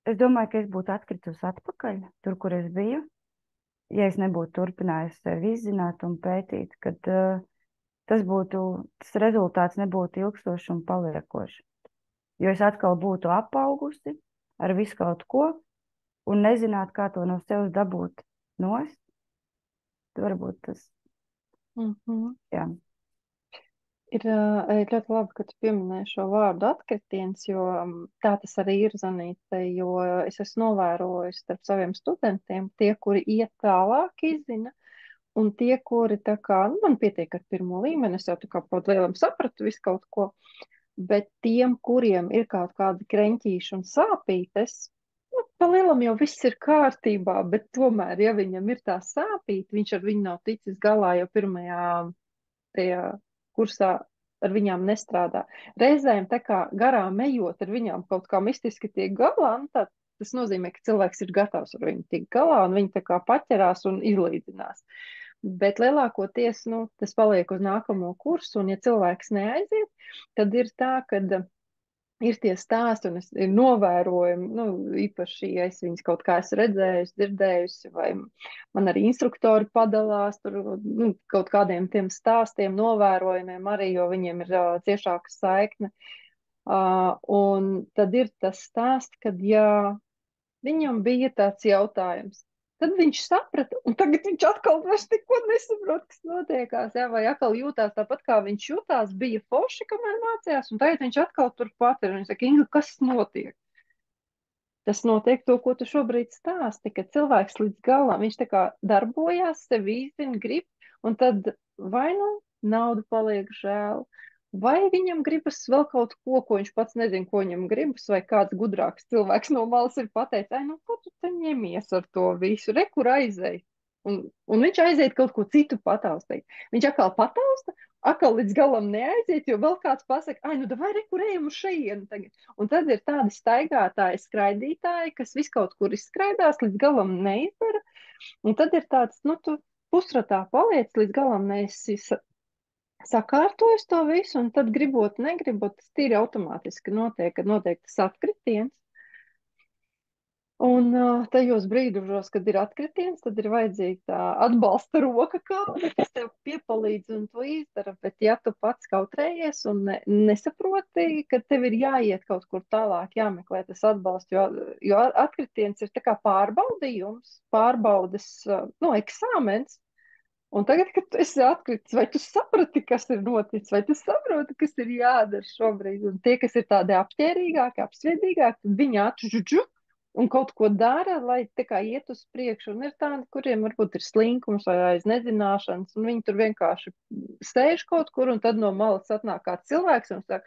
B: Es domāju, ka es būtu atkritusi atpakaļ, tur, kur es biju, ja es nebūtu turpinājusi sevi izzināt un pētīt, kad tas rezultāts nebūtu ilgstošs un paliekošs. Jo es atkal būtu apaugusi ar visu kaut ko un nezinātu, kā to no sevis dabūt nost. Varbūt tas. Jā.
A: Ir ļoti labi, ka tu pieminēji šo vārdu atkritiens, jo tā tas arī ir, Zanīte, jo es esmu novērojis starp saviem studentiem tie, kuri iet tālāk izzina, un tie, kuri tā kā, man pietiek ar pirmo līmeni, es jau tā kā kaut lielam sapratu visu kaut ko, bet tiem, kuriem ir kaut kādi kreņķīši un sāpītes, pa lielam jau viss ir kārtībā, bet tomēr, ja viņam ir tā sāpīte, viņš ar viņu nav ticis galā jau pirmajā tajā kursā ar viņām nestrādā. Reizēm tā kā garām ejot ar viņām kaut kā mistiski tiek galā, tas nozīmē, ka cilvēks ir gatavs ar viņu tikt galā, un viņi tā kā paķerās un izlīdzinās. Bet lielākoties, tas paliek uz nākamo kursu, un ja cilvēks neaiziet, tad ir tā, ka ir tie stāsti un ir novērojumi, nu, īpaši, ja es viņus kaut kā esmu redzējusi, dzirdējusi, vai man arī instruktori padalās tur, nu, kaut kādiem tiem stāstiem, novērojumiem arī, jo viņiem ir ciešāka saikne. Un tad ir tas stāsts, kad, ja viņam bija tāds jautājums. Tad viņš saprata, un tagad viņš atkal vairs neko nesaprot, kas notiekās, jā, vai atkal jūtās tāpat, kā viņš jutās, bija forši, kamēr mācījās, un tagad viņš atkal turpat ir, un viņš saka, Inga, kas notiek? Tas notiek to, ko tu šobrīd stāsti, ka cilvēks līdz galam, viņš tā kā darbojās, sevi izzina, grib, un tad vai nu nauda paliek žēl, vai viņam gribas vēl kaut ko, ko viņš pats nezina, ko viņam gribas, vai kāds gudrāks cilvēks no malas ir pateicis, ai, nu, ko tu te ņemies ar to visu, re, kur aizēj. Un viņš aiziet kaut ko citu pataustīt. Viņš atkal patausta, atkal līdz galam neaiziet, jo vēl kāds pasaka, ai, nu, vai re, kur ejam uz šejienu tagad. Un tad ir tādi staigātāji, skraidītāji, kas vis kaut kur izskraidās, līdz galam neizdara. Un tad ir tāds, nu, tu pusratā paliec, līdz galam neesi sakārtojis to visu, un tad gribot, negribot, tas tīri automātiski notiek, kad notiek tas atkritiens. Un tajos brīžos, kad ir atkritiens, tad ir vajadzīga tā atbalsta roka kāda, kas tev piepalīdz un to izdara. Bet ja tu pats kautrējies un nesaproti, ka tev ir jāiet kaut kur tālāk, jāmeklē tas atbalsts, jo atkritiens ir tā kā pārbaudījums, pārbaudes, nu, eksāmens. Un tagad, kad tu esi atkritis, vai tu saprati, kas ir noticis, vai tu saproti, kas ir jādara šobrīd? Un tie, kas ir tādi apģērbīgāki, apsviedīgāki, tad viņi atžuģu un kaut ko dara, lai tā kā iet uz priekšu. Un ir tādi, kuriem varbūt ir slinkums vai aiz nezināšanas, un viņi tur vienkārši sēž kaut kur, un tad no malas atnāk kāds cilvēks un saka,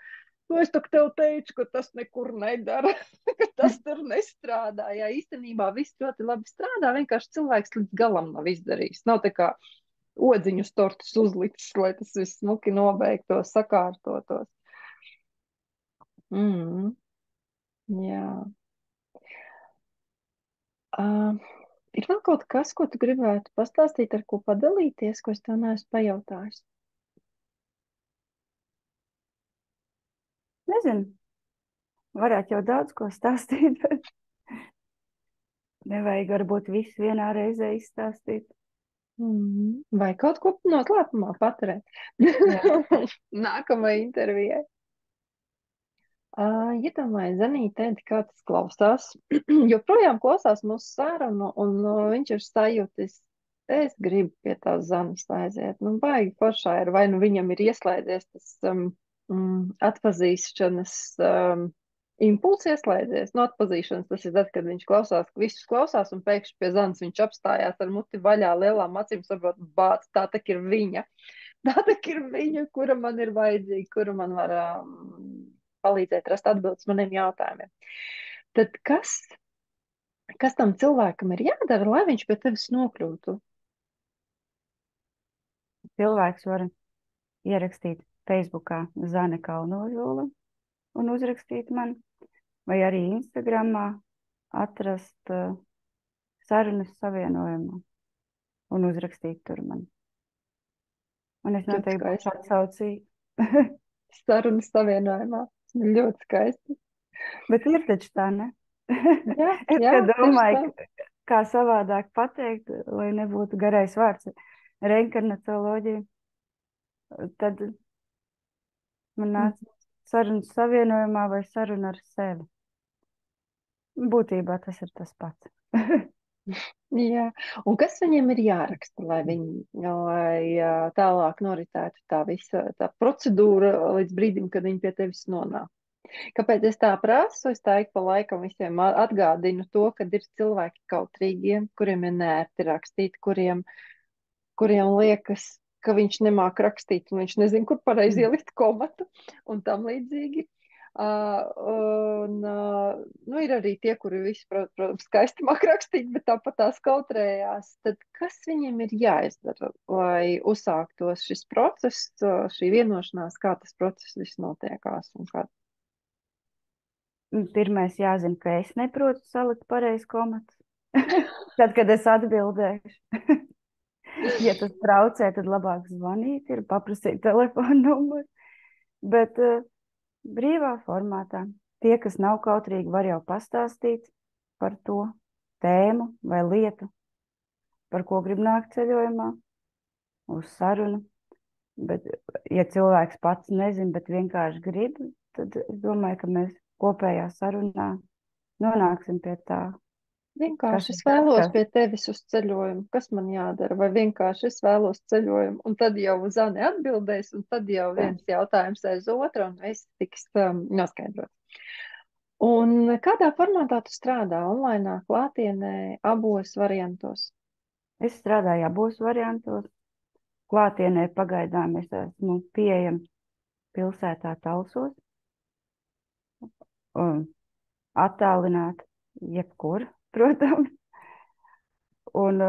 A: nu, es tak tev teicu, ka tas nekur nedara, ka tas tur nestrādā. Jā, īstenībā viss ļoti labi strādā, vienkārši cilvēks līdz galam nav izdarījis. Nav tā kā odziņus tortus uzlicis, lai tas viss smuki nobeigtos, sakārtotos. Jā. Ir vēl kaut kas, ko tu gribētu pastāstīt, ar ko padalīties, ko es tev neesmu pajautājis?
B: Nezinu, varētu jau daudz ko stāstīt, bet nevajag varbūt visu vienā reizē izstāstīt.
A: Vai kaut ko noslēpumā paturēt? Nākamajai intervijai. Iedomājies, Zanīte, kā tas klausās. Joprojām klausās mūsu sarunu, un viņš ir sajūtis, es gribu pie tās Zanas aiziet. Nu, baigi foršā ir, vai nu viņam ir ieslēdzies tas atpazīšanas impulss ieslēdzies. No atpazīšanas tas ir tad, kad viņš klausās, visus klausās, un pēkšņi pie Zanas viņš apstājās ar muti vaļā, lielām acīm, saprot, bāc, tā tak ir viņa. Tā tak ir viņa, kura man ir vajadzīga, kura man var palīdzēt rast atbildes maniem jautājumiem. Tad kas tam cilvēkam ir jādara, lai viņš pie tevis nokļūtu?
B: Cilvēks var ierakstīt Facebookā Zane Kalnožola un uzrakstīt man, vai arī Instagramā atrast sarunas savienojumā un uzrakstīt tur man. Un es noteikti būšu atsaucīga.
A: Sarunas savienojumā. Ļoti skaisti.
B: Bet ir taču tā, ne?
A: Jā,
B: es domāju, kā savādāk pateikt, lai nebūtu garais vārds reinkarnacioloģija. Tad man nāca sarunas savienojumā vai saruna ar sevi. Būtībā tas ir tas pats.
A: Jā, un kas viņiem ir jāraksta, lai tālāk noritētu tā visa tā procedūra līdz brīdim, kad viņi pie tevis nonāk? Kāpēc es tā prasu? Es tā ik pa laikam visiem atgādinu to, kad ir cilvēki kautrīgie, kuriem ir nērti rakstīt, kuriem liekas, ka viņš nemāk rakstīt, un viņš nezin, kur pareizi ielikt komatu un tam līdzīgi. Nu, ir arī tie, kuri visi, protams, skaisti māk rakstīt, bet tāpat tās kautrējās. Tad kas viņiem ir jāizdara, lai uzsāktos šis process, šī vienošanās, kā tas process viss notiekās?
B: Pirmais jāzina, ka es neprotu salikt pareizi komatus. Tad, kad es atbildēšu. Ja tas traucē, tad labāk zvanīt, ir paprasīt telefonu numuru. Bet brīvā formātā. Tie, kas nav kautrīgi, var jau pastāstīt par to tēmu vai lietu, par ko grib nākt ceļojumā, uz sarunu. Bet, ja cilvēks pats nezina, bet vienkārši grib, tad es domāju, ka mēs kopējā sarunā nonāksim pie tā, kas
A: Vienkārši
B: ir
A: es
B: tas,
A: vēlos
B: kas
A: pie tevis uz ceļojumu, kas man jādara, vai vienkārši es vēlos ceļojumu, un tad jau Zane atbildēs, un tad jau
B: tā.
A: viens jautājums aiz otru, un viss tiks noskaidrots. Un kādā formātā tu strādā? Online, klātienē, abos variantos?
B: Es strādāju abos variantos. Klātienē pagaidām es esmu pieejams pilsētā Talsos un attālināt jebkur, protams. Un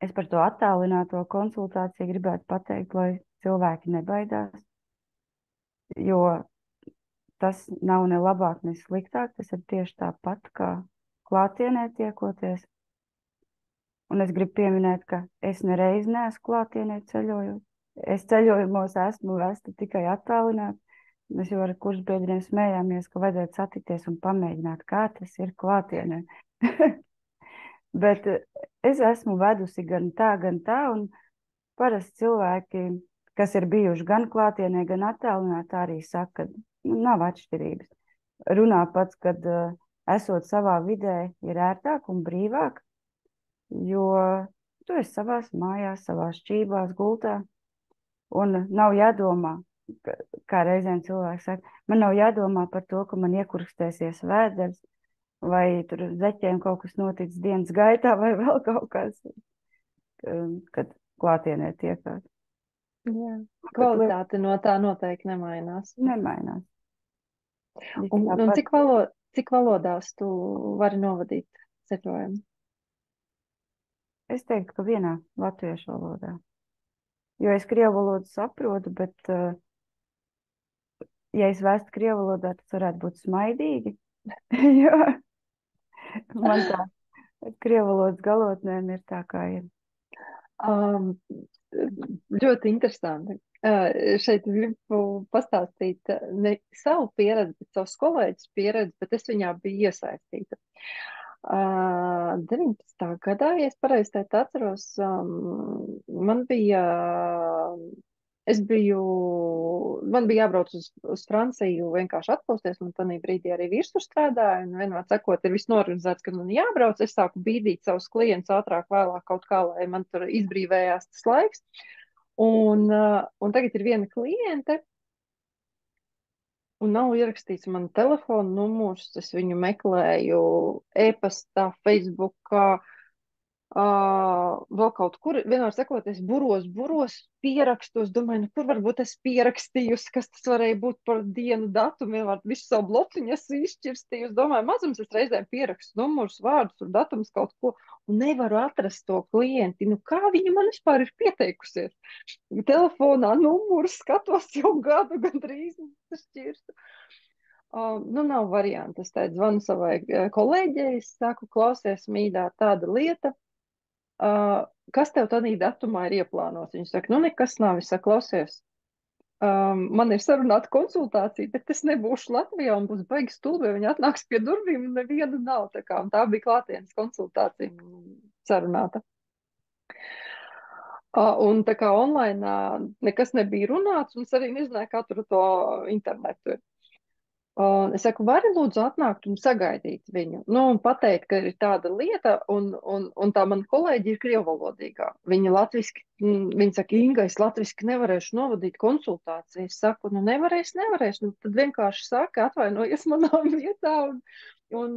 B: es par to attālināto konsultāciju gribētu pateikt, lai cilvēki nebaidās, jo tas nav ne labāk, ne sliktāk. Tas ir tieši tāpat, kā klātienē tiekoties. Un es gribu pieminēt, ka es nereiz neesmu klātienē ceļojot. Es ceļojumos esmu vesta tikai attālināt. Mēs jau ar kursbiedriem smējāmies, ka vajadzētu satikties un pamēģināt, kā tas ir klātienē. Bet es esmu vedusi gan tā, un parasti cilvēki, kas ir bijuši gan klātienē, gan attālināti, arī saka, ka nav atšķirības. Runā pats, kad esot savā vidē, ir ērtāk un brīvāk, jo tu esi savās mājās, savās šķībās, gultā, un nav jādomā, kā reizēm cilvēki saka, man nav jādomā par to, ka man iekurkstēsies vēders, vai tur zeķiem kaut kas noticis dienas gaitā, vai vēl kaut kas, kad klātienē tiekās.
A: Jā.
B: Bet
A: Kvalitāte no tā noteikti nemainās.
B: nemainās.
A: Un cik valodās tu vari novadīt ceļojumu?
B: Es teiktu, ka vienā latviešu valodā. Jo es krievu valodu saprotu, bet, ja es vēstu krievu valodā, tas varētu būt smaidīgi. Jo man tā krievu valodas galotnēm ir tā, kā ir.
A: Um, ļoti interesanti. Šeit gribu pastāstīt ne savu pieredzi, bet savus kolēģis pieredzi, bet es viņā biju iesaistīta. 19. gadā, ja es pareizi atceros, man bija jābrauc uz Franciju vienkārši atpūsties, un tādā brīdī arī vīrs tur strādāja, un vienmēr sakot, ir viss norganizēts, ka man jābrauc, es sāku bīdīt savus klientus ātrāk, vēlāk kaut kā, lai man tur izbrīvējās tas laiks. Un tagad ir viena kliente, un nav ierakstīts man telefona numurs, es viņu meklēju e-pastā, Facebookā, vēl kaut kur, vienmēr sakot, es buros, pierakstos, domāju, nu, kur varbūt es pierakstījusi, kas tas varēja būt par dienu datumu, vienmēr visu savu blociņu esmu izšķirstījusi, domāju, mazums es reizēm pierakstu numurus, vārdus, un datums kaut ko, un nevaru atrast to klienti, nu kā viņa man vispār ir pieteikusies? Telefonā numurus skatos jau gadu gandrīz, šķirstu. Nu, nav variantu. Es teicu, zvanu savai kolēģei, es saku, klausies, mīdā, tāda lieta, kas tev tādā datumā ir ieplānots? Viņa saka, nu nekas nav, es saku, klausies, man ir sarunāta konsultācija, bet es nebūšu Latvijā un būs baigi stulbi, viņa atnāks pie durvīm un neviena nav. Tā bija klātienes konsultācija sarunāta. Un tā kā online nekas nebija runāts, un es arī nezināju, kā tur to internetu ir. Un es saku, vari lūdzu atnākt un sagaidīt viņu, nu, un pateikt, ka ir tāda lieta, un tā mana kolēģi ir krievalodīgā. Viņa latviski, viņa saka, Inga, es latviski nevarēšu novadīt konsultāciju. Es saku, nu, nevarēs, nu, tad vienkārši saka, atvainojies manā vietā, un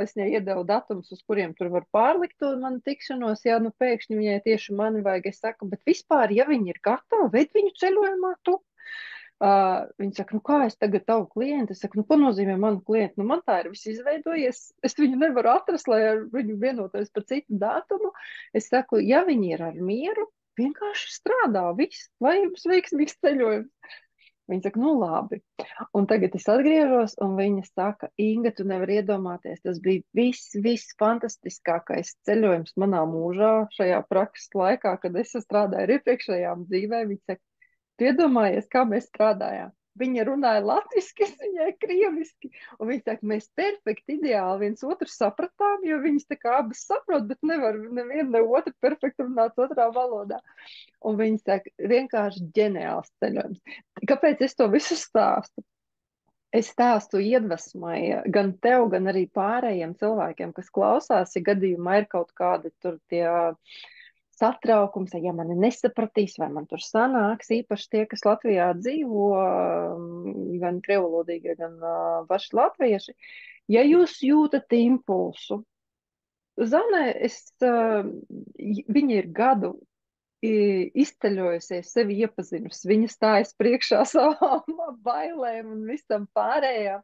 A: es viņai iedevu datumus, uz kuriem tur var pārlikt man tikšanos, ja, nu, pēkšņi viņai tieši mani vajag, es saku, bet vispār, ja viņi ir gatavi, ved viņu ceļojumā tu. Viņa saka, nu kā es tagad tavu klientu? Es saku, nu ko nozīmē manu klientu? Nu man tā ir viss izveidojies. Es viņu nevaru atrast, lai ar viņu vienotos par citu datumu. Es saku, ja viņi ir ar mieru, vienkārši strādā viss, lai jums veiksmīgs ceļojums. Viņa saka, nu labi. Un tagad es atgriežos, un viņa saka, Inga, tu nevari iedomāties, tas bija viss fantastiskākais ceļojums manā mūžā šajā prakses laikā, kad es strādāju ar iepriekšējām dzīvēm. Viņa saka, tu iedomājies, kā mēs strādājām. Viņa runāja latviski, es viņai krieviski. Un viņa saka, mēs perfekti, ideāli viens otru sapratām, jo viņas tā kā abas saprot, bet nevar neviena ne otru perfekti runāt otrā valodā. Un viņa saka, vienkārši ģeniāls ceļojums. Kāpēc es to visu stāstu? Es stāstu iedvesmai gan tev, gan arī pārējiem cilvēkiem, kas klausās, ja gadījumā ir kaut kādi tur tie satraukums, ja mani nesapratīs, vai man tur sanāks, īpaši tie, kas Latvijā dzīvo, gan krievulodīgie, gan paši latvieši. Ja jūs jūtat impulsu, Zane, viņa ir gadu izceļojusies, sevi iepazinusi. Viņa stājas priekšā savām bailēm un visam pārējām.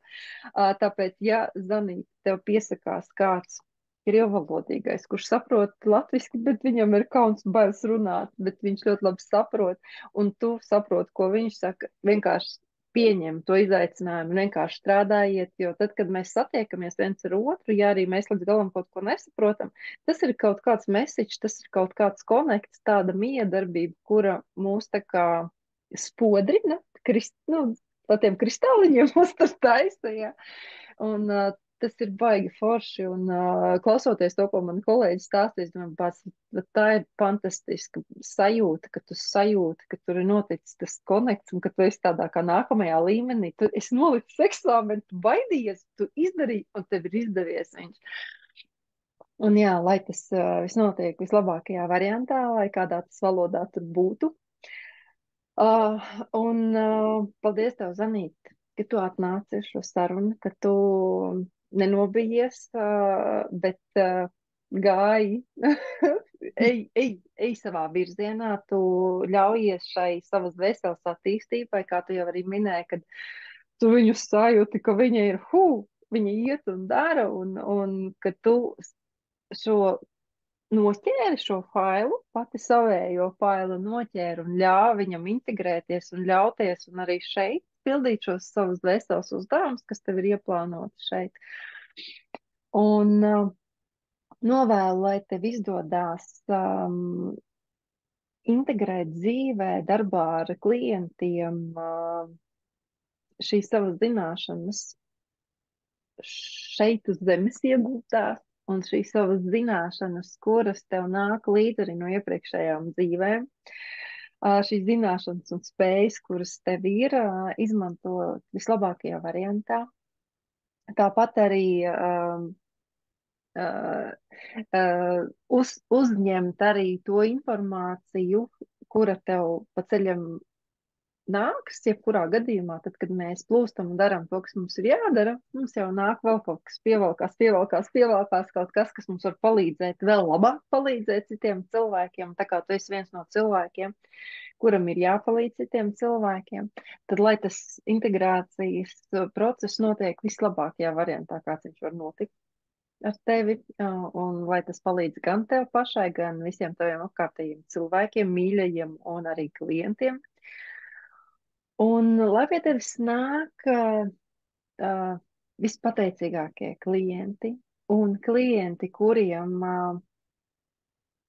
A: Tāpēc, ja Zanīt, tev piesakās kāds krievvalodīgais, kurš saprot latviski, bet viņam ir kauns bailes runāt, bet viņš ļoti labi saprot, un tu saproti, ko viņš saka, vienkārši pieņem to izaicinājumu, vienkārši strādājiet, jo tad, kad mēs satiekamies viens ar otru, ja arī mēs līdz galam kaut ko nesaprotam, tas ir kaut kāds message, tas ir kaut kāds konekts, tāda miedarbība, kura mūs tā kā spodrina, no tiem kristāliņiem mūs tas taisa, ja. Un tas ir baigi forši, un klausoties to, ko man kolēģi stāstīs, domāju, bāc, tā ir fantastiska sajūta, ka tu sajūti, ka tur ir noticis tas konekts, un ka tu esi tādā kā nākamajā līmenī. Es nolicis eksāmenu, tu baidījies, tu izdarīji, un tev ir izdevies viņš. Un jā, lai tas viss notiek vislabākajā variantā, lai kādā tas valodā tur būtu. Paldies tev, Zanīt, ka tu atnāci uz šo sarunu, ka tu nenobijies, bet gāji, ej savā virzienā, tu ļaujies šai savas veselas attīstībai, kā tu jau arī minēji, kad tu viņu sajūti, ka viņa ir, viņa iet un dara, un ka tu šo noķēri šo failu, pati savējo failu noķēri un ļāva viņam integrēties un ļauties un arī šeit pildīt šos savus dvēseles uzdevumus, kas tev ir ieplānoti šeit. Un novēlu, lai tev izdodās integrēt dzīvē, darbā ar klientiem šīs savas zināšanas šeit uz zemes iegūtās, un šīs savas zināšanas, kuras tev nāk līdzi arī no iepriekšējām dzīvēm, šīs zināšanas un spējas, kuras tev ir, izmantot vislabākajā variantā. Tāpat arī uzņemt arī to informāciju, kura tev pa ceļam nāks, jebkurā gadījumā, tad, kad mēs plūstam un darām to, kas mums ir jādara, mums jau nāk vēl kaut kas pievelkās kaut kas, kas mums var palīdzēt, vēl labāk palīdzēt citiem cilvēkiem, tā kā tu esi viens no cilvēkiem, kuram ir jāpalīdz citiem cilvēkiem, tad, lai tas integrācijas process notiek vislabākajā variantā, kāds viņš var notikt ar tevi, un lai tas palīdz gan tev pašai, gan visiem taviem apkārtējiem cilvēkiem, mīļajiem un arī klientiem. Un lai pie tevis nāk vispateicīgākie klienti un klienti, kuriem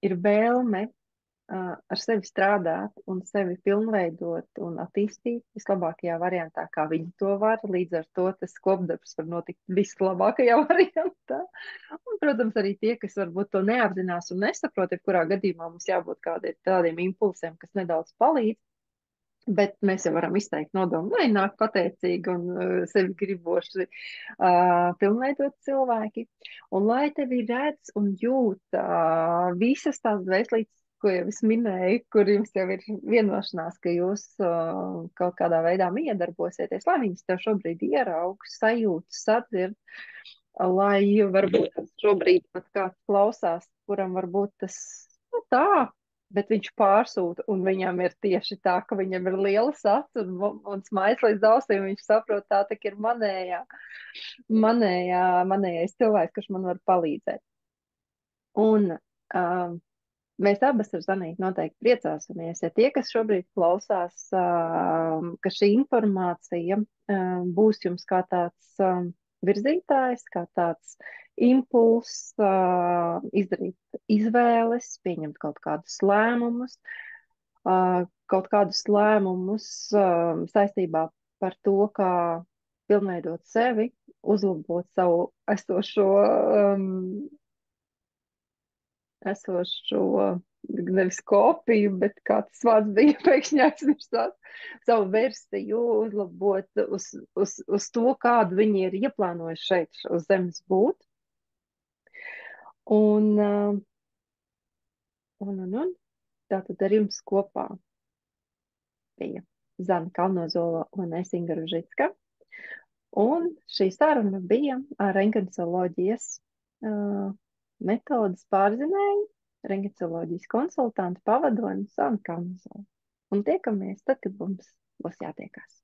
A: ir vēlme ar sevi strādāt un sevi pilnveidot un attīstīt vislabākajā variantā, kā viņi to var. Līdz ar to tas kopdarbs var notikt vislabākajā variantā. Un, protams, arī tie, kas varbūt to neapzinās un nesaprot, kurā gadījumā mums jābūt tādiem impulsiem, kas nedaudz palīdz. Bet mēs jau varam izteikt nodomu, lai nāk pateicīgi un sevi griboši pilnveidot cilvēki. Un lai tevi redz un jūt visas tās dvēselītes, ko jau es minēju, kur jums jau ir vienošanās, ka jūs kaut kādā veidā miedarbosieties, lai viņas tev šobrīd ieraug, sajūt, sadzird, lai varbūt šobrīd pat kāds klausās, kuram varbūt tas tā. Bet viņš pārsūta, un viņam ir tieši tā, ka viņam ir lielas acis un smaids līdz ausīm. Viņš saprot, tā ir manējais cilvēks, kurš man var palīdzēt. Un mēs abas ar Zanītu noteikti priecāsimies, ja tie, kas šobrīd klausās, ka šī informācija būs jums kā tāds virzītājs, kā tāds impulss, izdarīt izvēles, pieņemt kaut kādus lēmumus saistībā par to, kā pilnveidot sevi, uzlabot savu esošo nevis kopiju, bet kā tas vārds bija pēkšņi aizmirstās, savu versiju uzlabot uz to, kādu viņi ir ieplānojuši šeit uz zemes būt. Un tātad ar jums kopā bija Zana Kalnozola un es Inga Ružicka. Un šī saruna bija ar rentgenoloģijas metodas pārzinēju, rentgenoloģijas konsultantu pavadoni Zana Kalnozola. Un tiekamies tad, kad mums būs jātiekās.